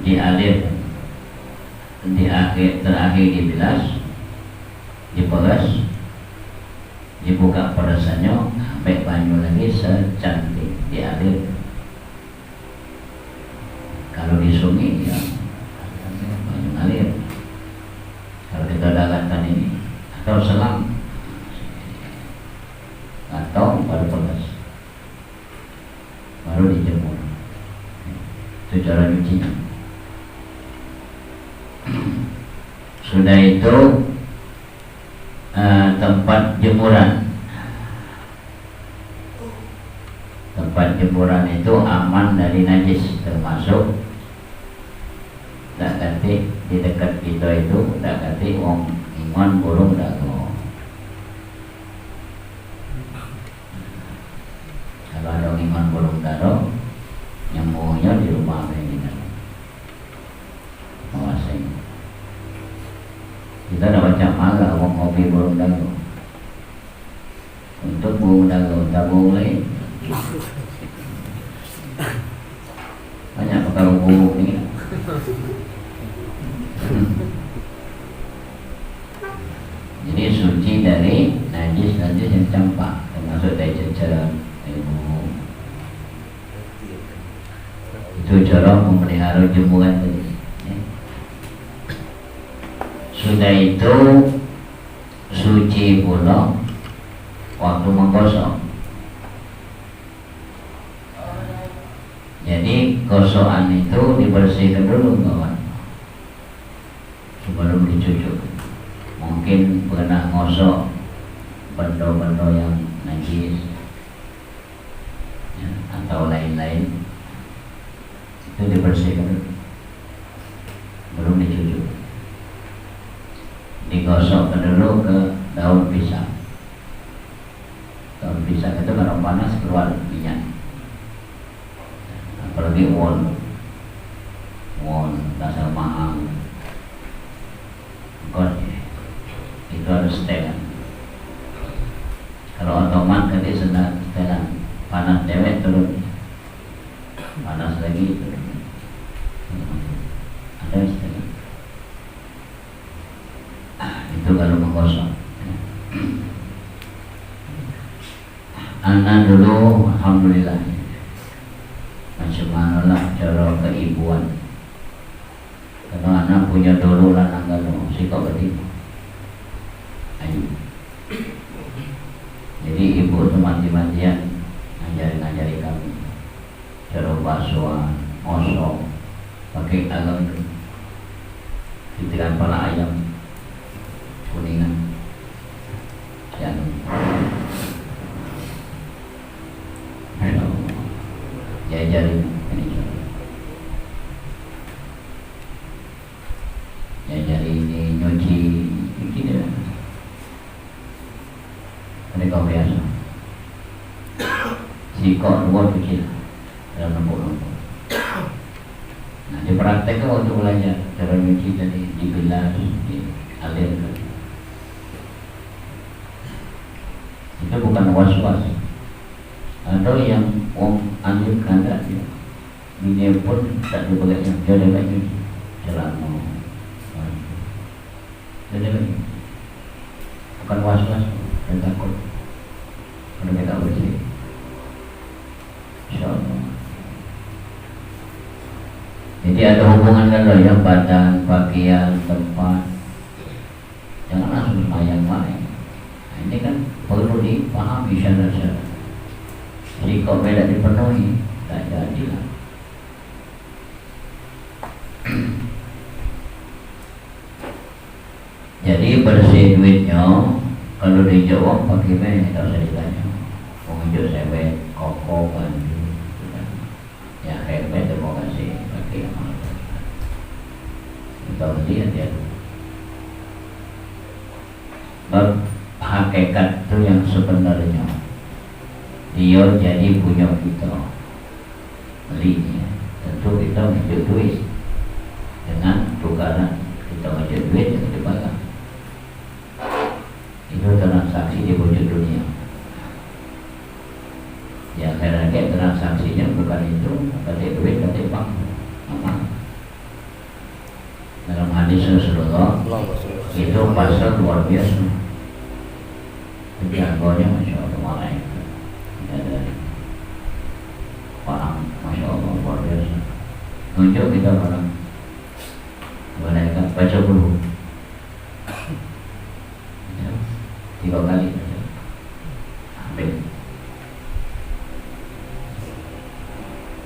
dialirkan, terakhir dibilas, diperas, dibuka perasannya sampai banyu lagi secantik, dialir. Kalau di sungai ya banyu ngalir. Kalau kita dapatkan ini atau selang atau baru peras, baru dijemur. Itu cara nyucinya. Sudah itu tempat jemuran itu aman dari najis, termasuk tak ganti di dekat kita itu tak ganti wong ingon burung dago. Kalau ada ingon burung dago, nyemunya di rumah ini mawasing. Kita dah baca malah wong ngopi burung dago. Untuk burung dago tabung lain banyak perkara buruk ni. Jadi suci dari najis yang campak, termasuk dari ceceran, ilmu. Itu cara memelihara jemuran tadi. Sudah itu suci pula waktu menggosok. Jadi gosokan itu dibersihkan dulu kawan, sebelum dicucuk. Mungkin pernah ngosok benda-benda yang najis ya, atau lain-lain, itu dibersihkan dulu, belum dicucuk. Digosokkan dulu ke daun pisang. Daun pisang itu kalau panas keluar minyak. Apalagi won dasar mahal, itu harus setelan. Kalau otomat nanti setelan, panas dewek turun, panas lagi turun, ada setelan. Itu kalau menggosok. Anak dulu alhamdulillah macam mana lah cara keibuan. Kalau anak punya dulu lanang kalau sikap begitu. Ayo. Jadi ibu itu mati-matian ngajari kami cara basuhan, mosok, pakai alam titikan pala ayam kuningan, yang diajari ini nyuci dia. Mereka biasa sikok dua kecil dalam lembut. Nah dipraktekkan waktu belajar cara nyuci tadi, dibilas, dialirkan. Itu bukan was-was. Ada yang anjir kanda dia, ini pun tak dibagaikan, dia ada lagi celana, dia ada lagi, bukan was-was, dan takut, kalau mereka bersih, InsyaAllah. Jadi ada hubungan dengan yang badan, pakaian, tempat, jangan langsung semayang main. memahami syarat-syarat. Jadi kalau tidak dipenuhi, tak jadilah. Jadi bersih duitnya, kalau dijawab pakai mana tak usah ditanya. Mengunjuk sewet, koko, baju, ya hebat terima kasih pakai amal. Kita lihat ya. Hakikat itu yang sebenarnya dia jadi punya kita belinya. Tentu kita menunjuk duit dengan tukaran kita menunjuk duit yang dipakai. Itu transaksi di wujud dunia. Ya karena transaksinya bukan itu, kata duit, kata bank. Dalam hadis Rasulullah itu pasal luar biasa. Jagonya Masya Allah, malaikat dari orang Masya Allah luar biasa. Nunjuk kita orang malaikat baca dulu 3 kali ambil.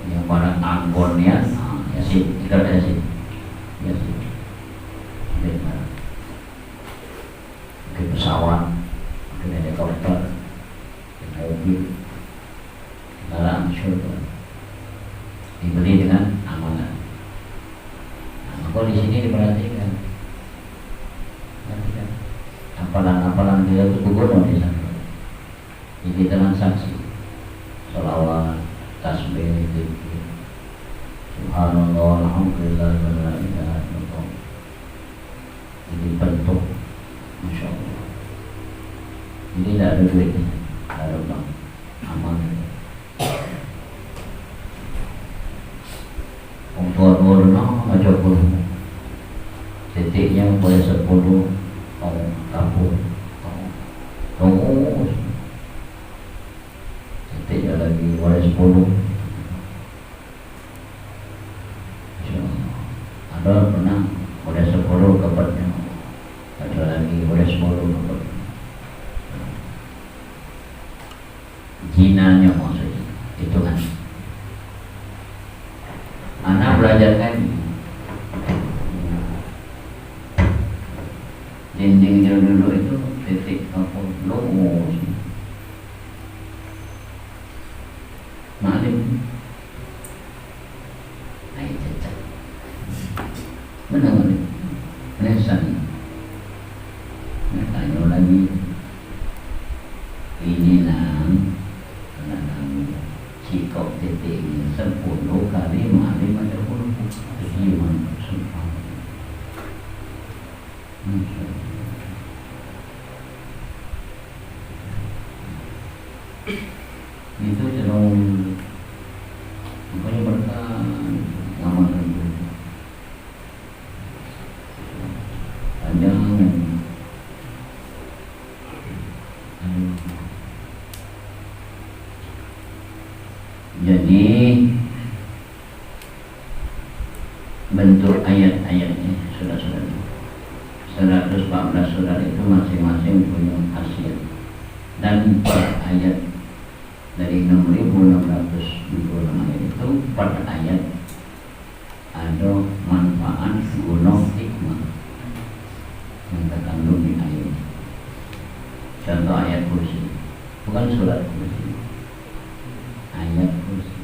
Yang orang anggonnya Yasin, ikat Yasin, Yasin ambil barang ke pesawat, ke helikopter, ke mobil, kendaraan syurga, dibeli dengan amanah. Nah, maka di sini diperhatikan, hafalan-hafalan dia itu gubernur di sana. Jadi transaksi, sholawat, tasbih, zikir, subhanallah, alhamdulillah, la ilaha illallah. Jadi bentuk, Masya Allah. Jadi tidak ada duitnya, tidak ada bank, aman. Untuk warna aja pun, titiknya boleh 10, tabur, tunggu, titiknya lagi boleh 10. Ada pernah boleh 10 kepatnya, ada lagi boleh 10 kepat. Jinanya maksudnya itu kan. Anak belajar kan dinding dulu itu titik apa lumus. Maklum. Ayo cacat. Mana? Lesan. Tanya lagi. Ini nang sikap titiknya 10 kali maklum ada 10. Jadi mana sumpah. Itu cenderung makanya berkah ngamalkan itu panjang. Jadi bentuk ayat-ayatnya saudara-saudara 114 surat itu masing-masing punya khasiat, dan per ayat dari 6.626 ayat itu per ayat ada manfaat guna hikmah yang terkandung di ayat. Contoh ayat kursi, bukan surat kursi, ayat kursi,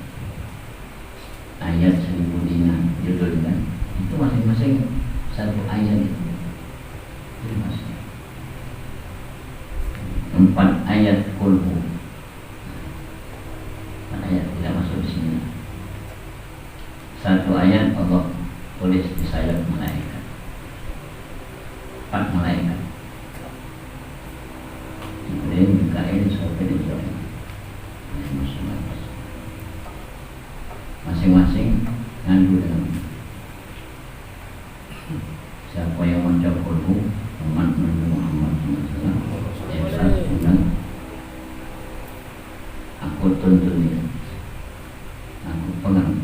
ayat 1000 dinar judulnya itu masing-masing satu ayat itu. Jadi masih 4 ayat kulhu, ayat tidak masuk di sini. 1 ayat Allah tulis di sayap malaikat, 4 malaikat. Kemudian Mikail sampai di Israel. Masing-masing ngandung dengan siapa yang menjawab kulhu umat Nabi Muhammad SAW, Yesus undang aku tuntun dia, aku pegang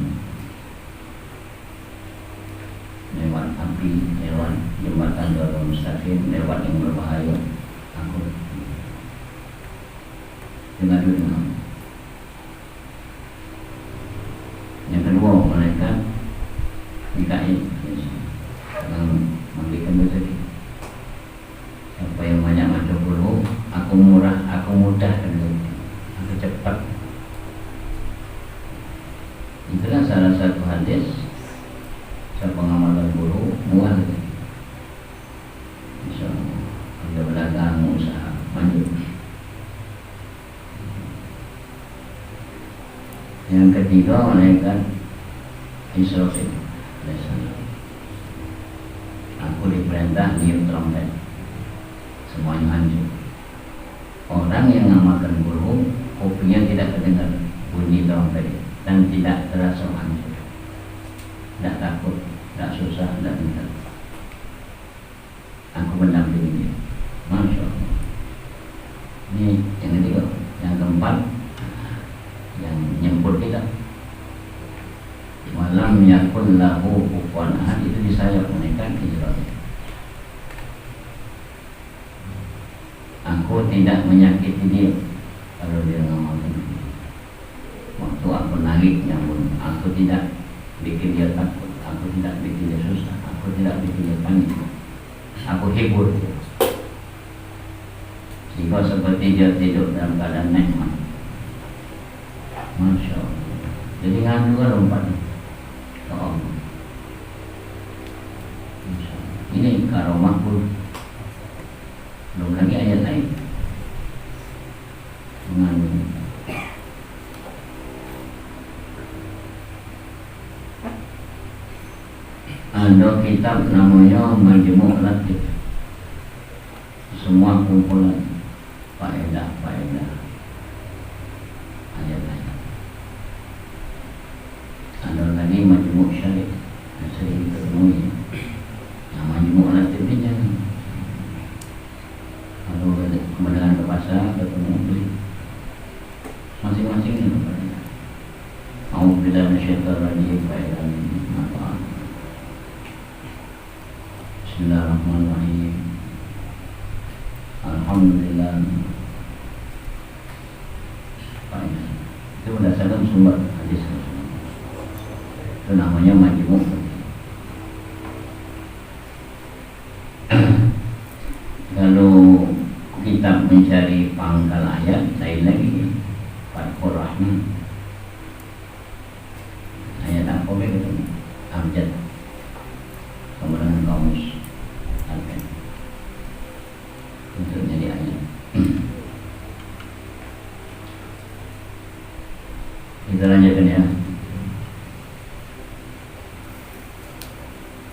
lewat api, lewat jembatan Darul Mustaqim, lewat yang berbahaya, aku dengan dunia. Yang kedua, malaikat Mikail dalam memberikan rezeki. Siapa yang banyak baca qul, aku mudahkan rezeki, aku cepat. Itulah salah satu hadis, siapa ngamalkan qul murah rezeki. Bisa ada belagang usaha maju. Yang ketiga, malaikat Israfil. Aku diperintah niup trompet, semuanya hancur. Orang yang ngamalkan qul, kupingnya tidak terdengar bunyi trompet dan tidak terasa hancur, tidak takut, tidak susah, tidak minta. Aku mendampingi dia. Masya Allah. Ini yang ketiga. Yang keempat, yang nyempur kita, walam yakul lahu kufuwan ahad, itu disayap malaikat Israfil. Aku tidak menyakiti dia kalau dia ngamalkan. Waktu aku naliknya pun aku tidak bikin dia takut, aku tidak bikin dia susah, aku tidak bikin dia panik, aku hibur dia sehingga seperti dia tidur dalam keadaan nikmat. Masya Allah. Jadi ngadu kan lompatnya ke Allah. Ini karomah pun. Belum lagi ayat lain mengandung. Ada kitab namanya Majmu' Latif, semua kumpulan faedah ayat-ayat. Ada lagi Majmu' Syarif yang sering ketemu. Nah, Majmu' Latif ini jangan. Kalau kemudian ke pasar ketemu beli masing-masing ini faedah. A'udzubillahi minasyaitonir rajim, faedah manfaat. Bismillahirrahmanirrahim. Alhamdulillah. Itu berdasarkan sumber hadis. Itu namanya Majmu'. Kalau kita mencari pangkal ayat lain lagi, Fathur Rahman. Ayat apa begitu? Abjad. Kemudian kamus Al-Qur'an. Untuk jadi ayat. Kita lanjutkan ya.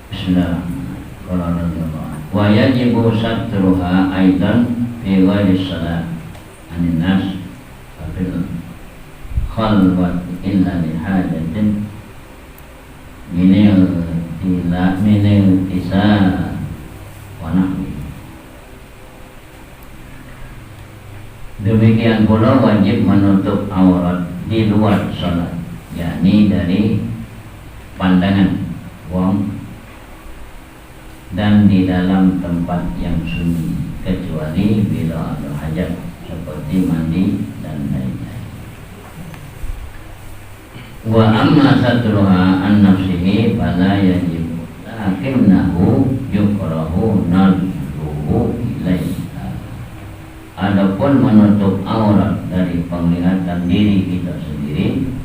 Bismillahirrahmanirrahim. Wa yajibu satruha aidan fi ghairi salat anin nas fil khalwat illa li hajatin minil tisa wa nahwi. Demikian pula wajib menutup aurat di luar salat, yakni dari pandangan wong dan di dalam tempat yang sunyi, kecuali bila ada hajat seperti mandi dan lain-lain. Wa amma satruha an nafsihi fala yajib, lakinnahu yukrahu nadruhu ilaiha. Adapun menutup aurat dari penglihatan diri kita sendiri,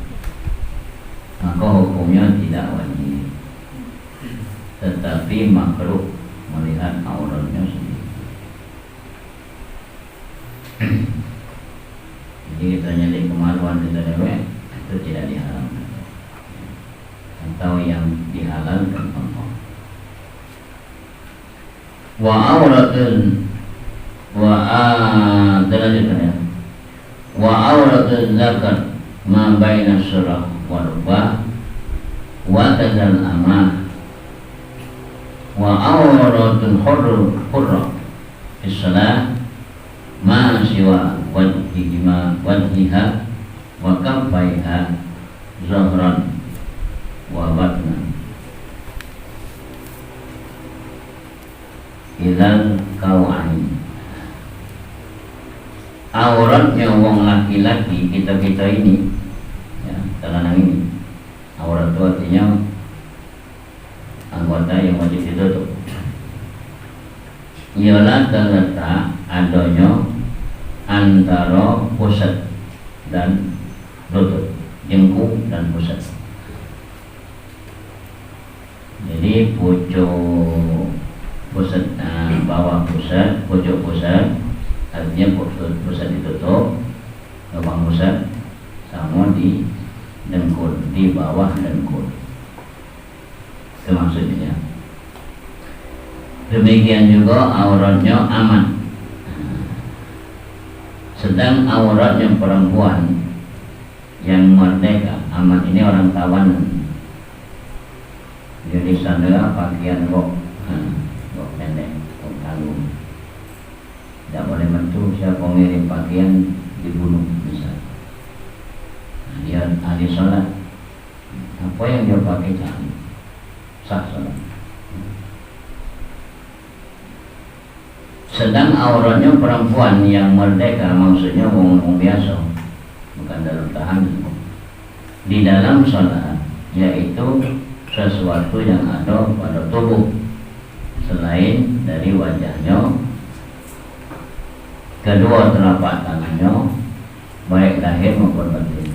maka hukumnya tidak wajib, tetapi makruh melihat auratnya sendiri. Jadi kita nyari kemaluan kita dewek, itu tidak diharamkan, atau yang dihalalkan Allah. Wa auratun ya. Wa auratun zakar ma baina surah wa rubah wa tadal amah wa auratun hurra fi salat ma siwa wajhiha wa kaffaiha zahran wa batnan ilal kawani. auratnya wong laki-laki kita ini, ya, telanang ini. Aurat itu artinya anggota yang wajib ditutup. Ialah terletak adanya antara pusat dan lutut, jengkuk dan pusat. Jadi pucuk pusat, bawah pusat, pojok pusat, artinya pusat ditutup, lubang pusat, sama di dengkul, di bawah dengkul. Itu maksudnya. Demikian juga auratnya aman. Sedang auratnya perempuan yang merdeka, aman ini orang tawanan. Jadi sana pakaian rok pendek, rok tanggung. Tidak boleh mentu, siapa mengirim pakaian dibunuh bisa. Nah, dia ahli sholat, apa yang dia pakai jangan sah sholat. Sedang auratnya perempuan yang merdeka, maksudnya wong biasa, bukan dalam tahanan, di dalam sholat, yaitu sesuatu yang ada pada tubuh selain dari wajahnya, kedua telapak tangannya, baik lahir maupun batin,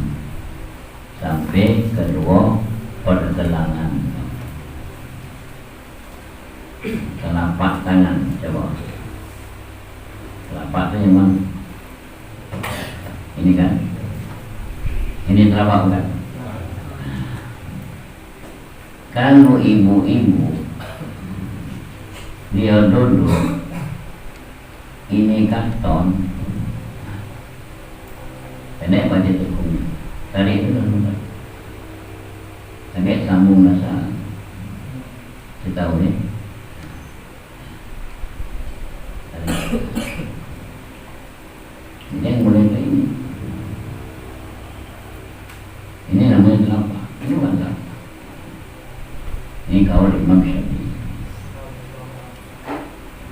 sampai kedua pergelangan telapak tangan. Coba telapak itu memang ini kan, ini telapak bukan? Kalau ibu-ibu dia duduk, ini karton pendek pada tukung tarik itu kan, tarik sambung nasa, kita tahu ni, ini yang boleh ke ini namanya telapak, ini bukan telapak. Ini kaul Imam Syafi'i.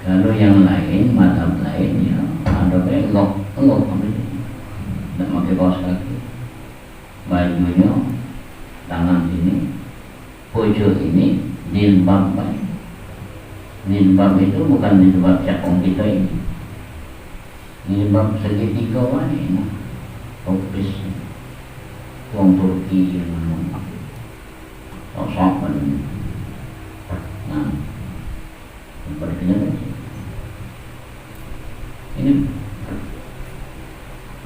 Kalau yang lain, mazhab lain, ya ada kayak enggak tidak pakai kaos kaki, bajunya tangan sini, pojok ini, jilbab. Jilbab itu bukan jilbab cakong kita ini, jilbab segitiga mana, topis, orang Turki yang mana, sopan. Nah, ini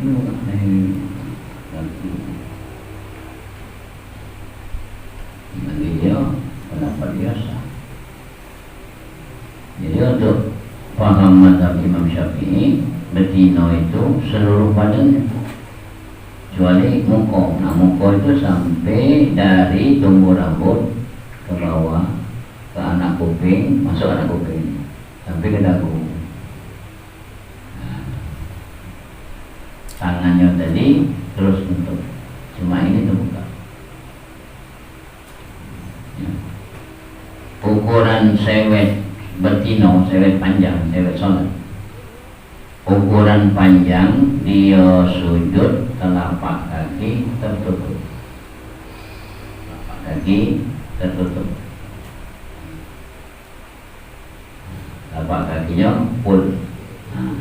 bukan bagi dia pendapat biasa. Jadi untuk paham mazhab Imam Syafi'i, betina itu seluruh badannya kecuali muka. Nah, muka itu sampai dari tumbuh rambut ke bawah, ke anak kuping, masuk anak kuping sampai ke dagu. Nah, tangannya tadi terus untuk cuma ini terbuka. Ya. Ukuran sewet betina, sewet panjang, sewet sholat, ukuran panjang dia sujud telapak kaki tertutup, telapak kaki tertutup. Telapak kakinya full. Nah,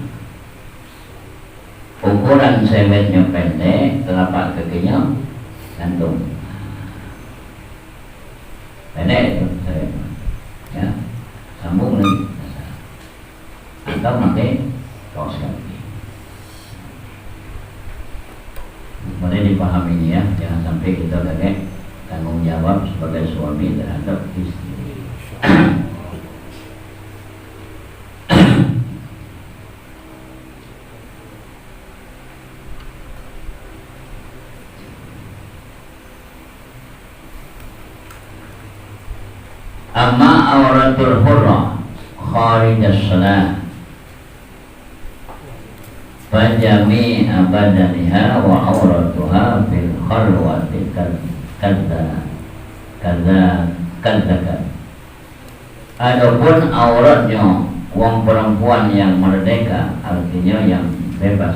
ukuran sewetnya pendek, telapak kakinya gantung. Pendek itu sewet, ya, sambung lagi. Atau pakai kaos kaki. Boleh dipahami ini ya, jangan sampai kita pakai tanggung jawab sebagai suami terhadap istri. Amma auratul hurra kharijas salat fajami abadaniha wa auratuha fil khalwati kadza. Adapun auratnya wong perempuan yang merdeka, artinya yang bebas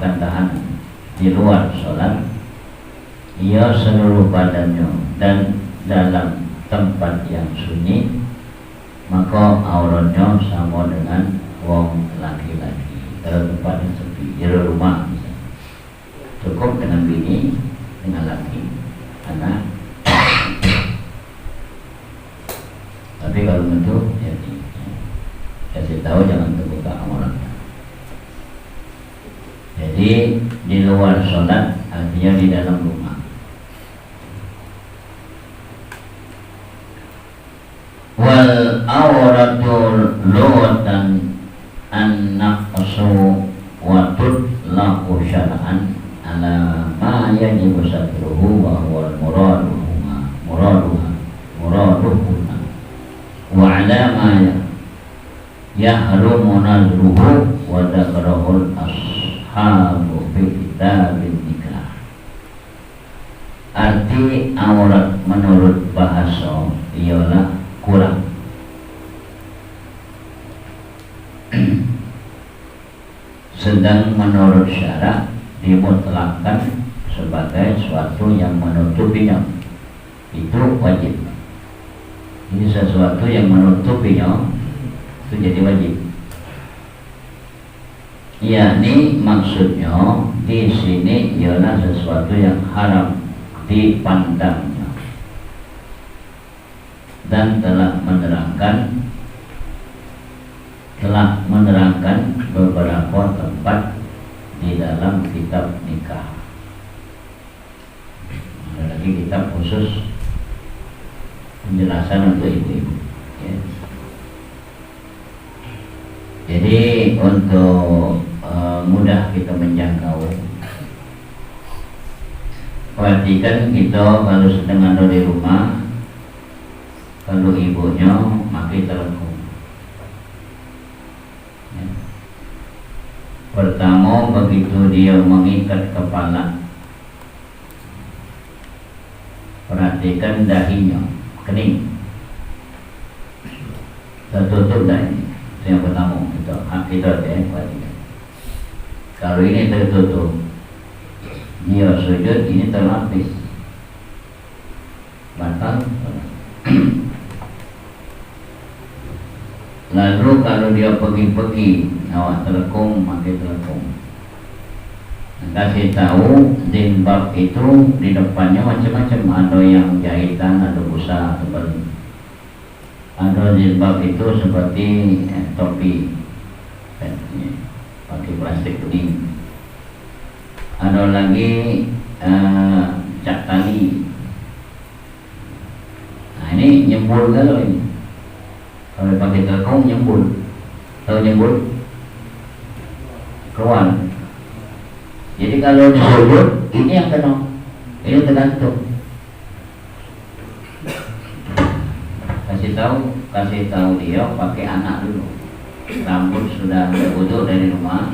melakukan tahanan di luar sholat, ia seluruh badannya dan dalam tempat yang sunyi, maka auratnya sama dengan wong laki-laki. Kalau tempat yang sepi, di rumah misalnya, cukup dengan bini, dengan laki, anak. Tapi kalau bentuk, ya kasih tahu jangan terbuka auratnya. Jadi di luar sholat artinya di dalam rumah. Wal auratul lughatan an-naqsu wa tudlaqu syar'an ala ma yajibu satruhu wa huwa muraduha wa ala ma yahrumu nazruhu wa dhakarahul ashabu fi kitabin nikah. Arti aurat menurut bahasa ialah kurang. Sedang menurut syarak dimutlakkan sebagai suatu yang menutupinya, itu wajib. Ini sesuatu yang menutupinya itu jadi wajib. Yakni maksudnya di sini ialah sesuatu yang haram dipandangnya, dan telah menerangkan beberapa tempat di dalam kitab nikah. Ada lagi kitab khusus penjelasan untuk ibu-ibu, ya. Jadi untuk mudah kita menjangkau, perhatikan kita kalau sedang ada di rumah, kalau ibunya pakai telekung, ya. Pertama begitu dia mengikat kepala, perhatikan dahinya kening, tertutup dahi. Itu yang pertama, itu hak kita ya, perhatikan. Kalau ini tertutup, dia sujud, ini terlapis, batal. Lalu kalau dia pergi-pergi, awak telekung, pakai telekung. Kasih tahu jilbab itu di depannya macam-macam, ada yang jahitan, ada busa, seperti ada jilbab itu seperti topi, pakai plastik kuning. Ada lagi cat tali. Nah ini nyembul kalau ini. Kalau pakai telekung nyembul, tahu nyembul? Keluar. Jadi kalau disebut ini yang kena, ini tergantung. Kasih tahu dia pakai anak dulu. Rambut sudah berwudu dari rumah,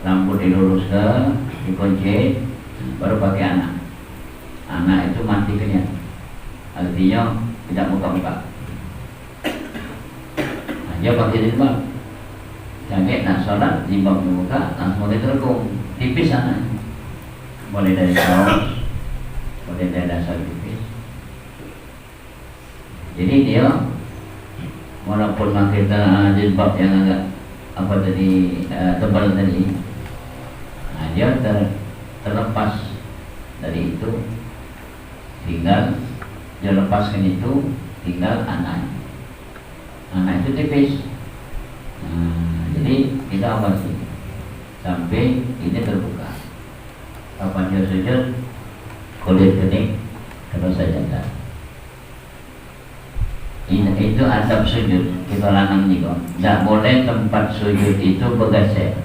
rambut diluruskan, dikunci, baru pakai anak. Anak itu mati kenyang, artinya tidak muka-muka. Nah, dia pakai jilbab. Jangan nak sholat jilbab di muka, langsung diterkung, tipis anaknya. Boleh dari kaos, boleh dari dasar tipis. Jadi dia walaupun pakai jilbab yang agak tebal tadi, nah dia terlepas dari itu, tinggal dia lepaskan itu, tinggal anak itu tipis. Nah, jadi kita awasi sampai ini terbuka. Kapan dia sujud, kulit kening terus saja. Itu adab sujud. Kita lanang juga tidak boleh tempat sujud itu bergeser,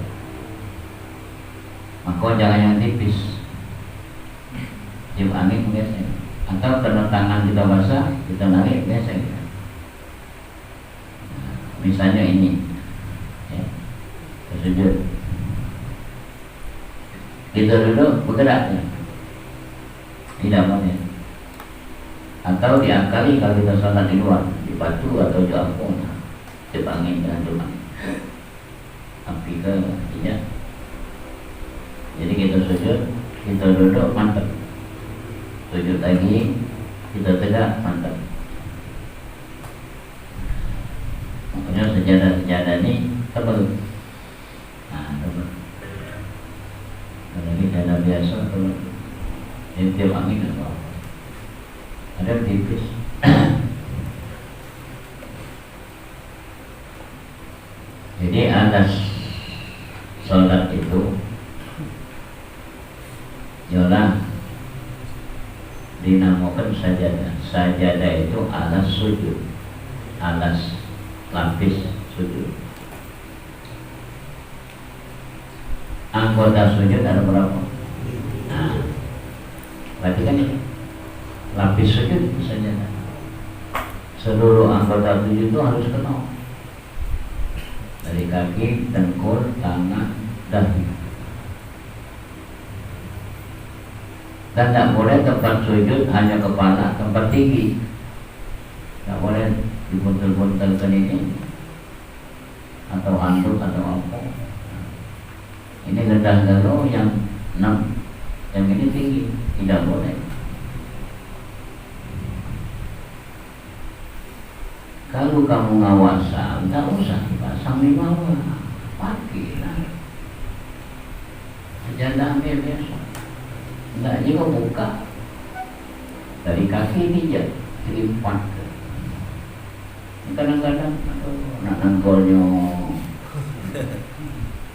maka jangan yang tipis, tiup angin geser, atau karena tangan kita basah kita narik geser. Nah, misalnya ini ya, sujud kita dulu bergerak ya, tidak boleh. Atau diakali kalau kita sholat di luar, di batu atau di apung, tiup angin dengan tiup angin, api ke tidak. sujud, kita duduk mantap. Sujud lagi, kita tegak mantap. Makanya sejadah-sejadah ini tebal. Nah, tebal. Kalau ini sejadah biasa tebal. Ini tiap angin apa? Ada yang tipis. Jadi atas sholat itu ialah dinamakan sajadah. Sajadah itu alas sujud, alas lapis sujud. Anggota sujud ada berapa? Nah, berarti kan ini lapis sujud sajadah. Seluruh anggota sujud itu harus kenal. Dari kaki, dengkul, tangan, dahi. Dan tidak boleh tempat sujud hanya kepala, tempat tinggi. Tidak boleh dibuntel-buntelkan ini atau handuk atau apa. Ini rendah dulu yang 6, yang ini tinggi, tidak boleh. Kalau kamu ngawasan, tidak usah dipasang di bawah, pakai lah. Sejadah biasa. Tidak juga buka dari kaki pijat, lipat. Kadang-kadang nak nangkolnya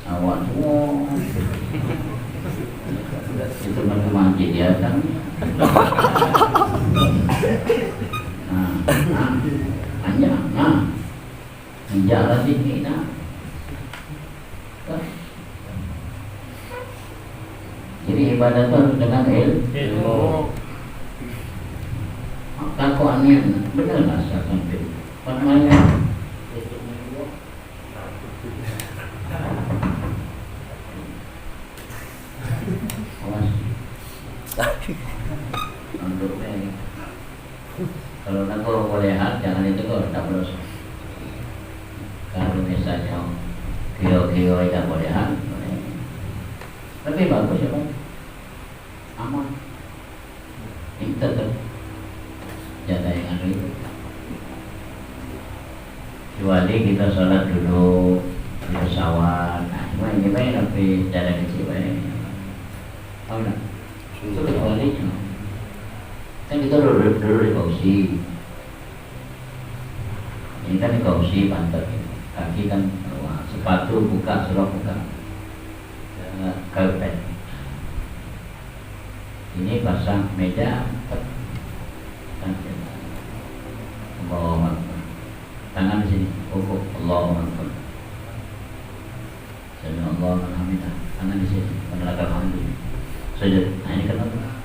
awak semua. Itu macam masjid dia kan. Jalan sini nak. Jadi ibadah itu harus dengan ilmu. Takuannya benar lah seakan itu. Permainan. Awas. Untuk kalau nak boleh lihat jangan itu kau tak berdosa. Kalau misalnya kio-kio tidak boleh lihat, tapi bagus ya Pak, aman. Ini tetap jadah yang ada itu. Kecuali kita sholat dulu di pesawat, nah cuma ini baik tapi jadah kecil baik. Tahu tak? Itu kecuali kan kita dulu di kausi. Ini kan di kausi pantat. Kaki kan sepatu buka, serok buka, karpet. Ini pasang meja, Allahu Akbar. Tangan di sini, pokok Allahu Akbar. Sami Allahu liman hamidah. Tangan di sini, menolakkan hamdi. Sujud. Nah ini kenapa?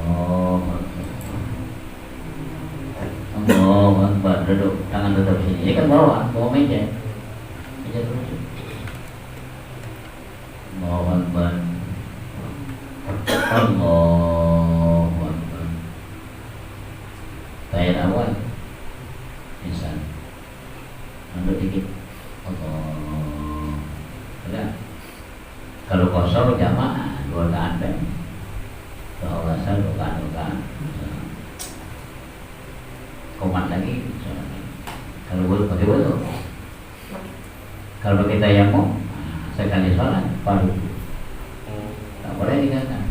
Allahu Akbar. Allahu Akbar. Duduk, tangan tetap sini. Ini kan bawah meja. Allahu Akbar. Allahu Akbar. Tahiyat awal misal ambil dikit Allah. Sudah. Kalau kosong jamaah 2 rakaat kan. Kalau asal 2 rakaat. Komat lagi. Kalau boleh pakai wudu. Kalau kita yang mau sekali sholat baru tak boleh dikatakan.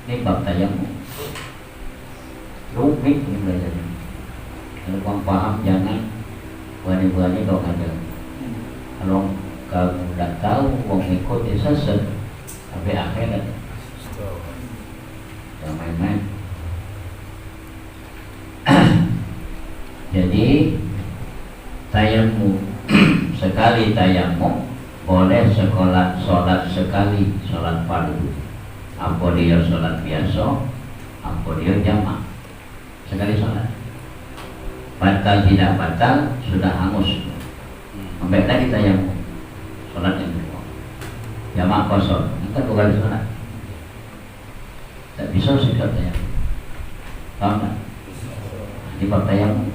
Ini bab tayamum rumit ini belajarnya. Kalau kamu paham jangan berani-berani kau ada. Kalau kamu tidak tahu kau mengikuti sesat sampai akhirat jangan main-main. Jadi tayamum sekali tayamum boleh sholat sekali sholat fardu. Apa dia sholat biasa, apa dia jamaah. Sekali sholat. Batal tidak batal sudah hangus. Sampai lagi tayamum sholat yang kedua. Jamaah kosong, itu bukan sholat. Tak bisa sikap tayamum. Paham tak? Di bab tayamum.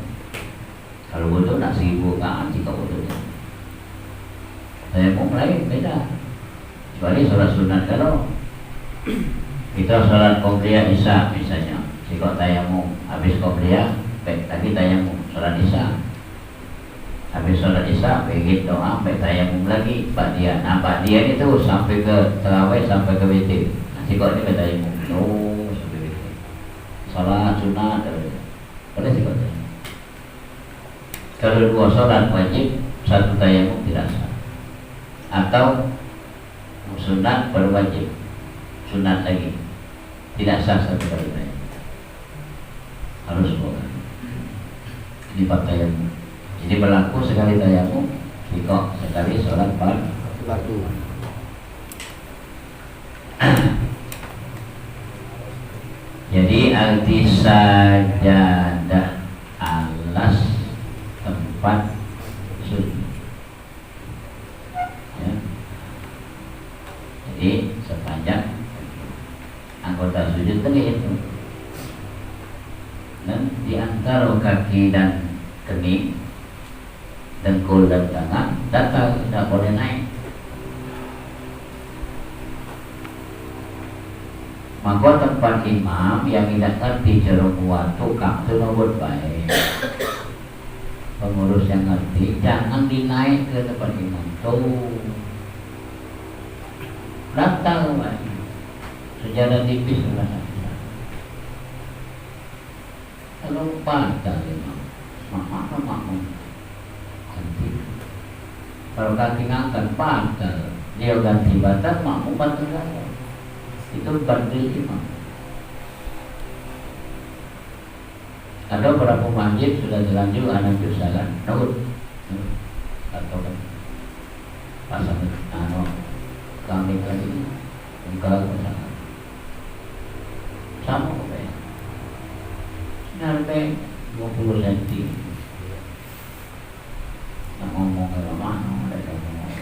Kalau wudu nak 1000 rakaat jika wudu. Tayamum lain beda. Kecuali sholat sunat kalau Kita sholat qobliyah isya misalnya, jika tayamum habis qobliyah, tadi tayamum sholat isya, habis sholat isya, begit doa, tayamum lagi, ba'diyah. Nah ba'diyah itu sampai ke tarawih sampai ke witir. Nah jika ini tayamum, sampai witir. Sholat sunat, boleh jika tayamum. Kalau dua sholat wajib, satu tayamum tidak sah. Atau sunat baru wajib, sunat lagi tidak sah satu kali tayamum. Harus dua kali. Ini bab tayamum. Jadi berlaku sekali tayamum, jika sekali sholat fardu. Jadi arti sajadah alas tempat sujud. Ya. Jadi sepanjang anggota sujud tadi itu, dan di antara kaki dan keni, dengkul dan tangan datar, tidak boleh naik. Maka tempat imam yang tidak ngerti jeruk tukang itu nobot baik. Pengurus yang ngerti jangan dinaik ke tempat imam tuh. Datar baik. Sejarah tipis sudah. Kalau pada imam, makmum. Kalau kaki ngangkat batal, dia ganti batal, makmum batal saja. Itu bantu imam. Ada beberapa masjid sudah terlanjur anak jusalan, naud atau pasang kami tadi engkau bersama sama apa ya? Sampai 20 cm. Ngomong ke mana mereka ngomong.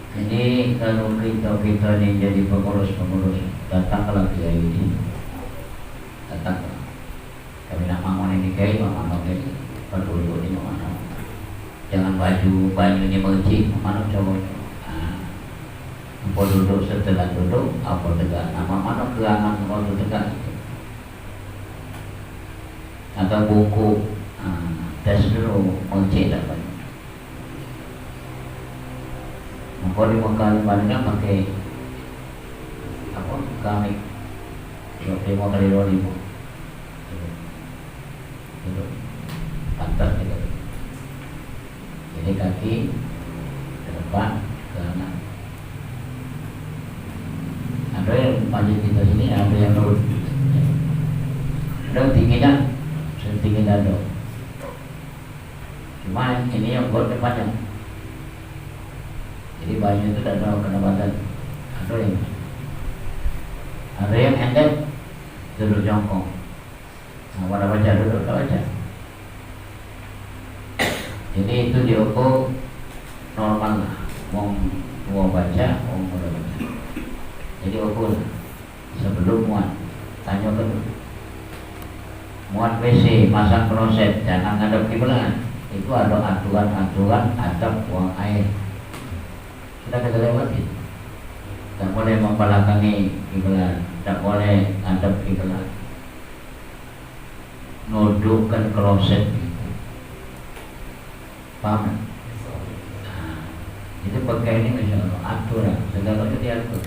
Jadi kalau kita ini jadi pengurus datanglah kiai ini, datanglah. Kami nak mangon ini kiai, mangon ini, berdua ini mangon. Jangan baju ini menci, mangon cowok. Apa duduk setelah duduk, apa tegak. Nama mana kelangan waktu tegak. Atau buku tes dulu menci dapat. Maka di Mekah pakai apa kami 25 kali 2000 itu pantas gitu. Jadi kaki ke depan ke kanan. Ada yang masjid kita sini, ada yang nurut, ada yang tingginya setinggi dado. Cuma ini yang buat panjang. Jadi bayinya itu tidak tahu kena badan. Ada yang endek duduk jongkok. Nah, pada baca duduk, tak baca. Jadi itu diukur normal lah. Mau baca, mau mudah baca. Jadi ukur sebelum muat. Tanya ke muat WC, masang kloset, jangan ngadep kiblat. Itu ada aturan-aturan adab buang air. Sudah kita lewati. Tak boleh membelakangi kiblat, tak boleh ngadep kiblat. Nudukkan kloset itu. Paham? Nah, itu pakai ini insyaallah aturan, segalanya diatur.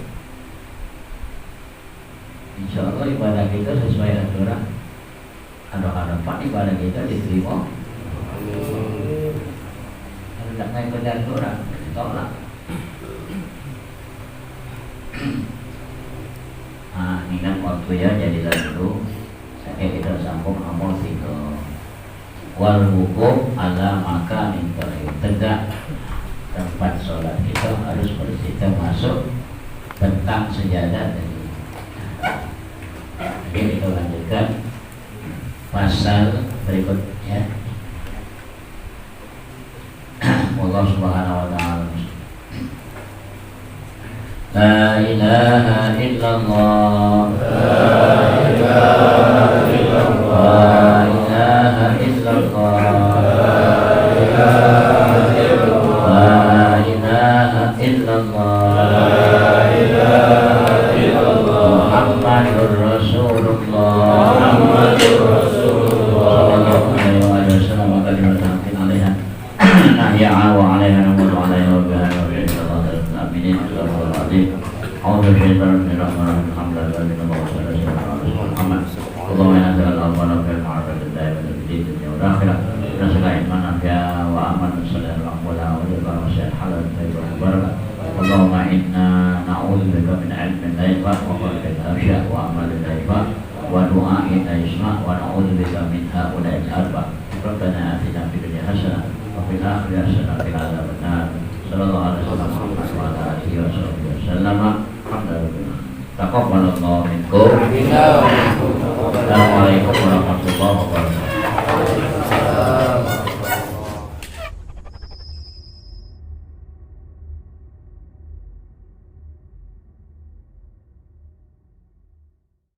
Insyaallah ibadah kita sesuai aturan. Harapan ibadah kita diterima. Kalau tidak mengikuti aturan, tolak. Nah, ini kan waktu ya jadi dulu. Saya kita sambung nomor 3. Wal hukum ala maka minta tegak tempat sholat kita harus bersih termasuk bentang sejadah tadi. Jadi kita lanjutkan pasal berikutnya. Allah Subhanahu wa ta'ala. La ilaha illallah. La ilaha illallah. La ilaha illallah. La ilaha illallah. illallah Muhammadur Rasulullah sallallahu alaihi wasallam kalimat haqqin 'alaiha nahya'a wa 'alaiha namur 'alaiha wa biha wa biha sallallahu aminin sallallahu alaihi a'udzu billahi minasyaitonir rajim alhamdulillahi Muhammad Allahumma inna nas'aluka al-afwa wal 'afiyata fid dunya wal akhirah nas'aluka ilman nafi'a wa amalan salihan wa amalan wal halal tayyiban mubarak Allahumma inna na'udzubika min 'ilmin la yanfa' wa qalbin la yakhsha wa amalin la yanfa' wa du'a'in la yusma' wa na'udzubika min ha'ula'i al-arba' Rabbana atina fid dunya hasanah wa fil akhirati hasanah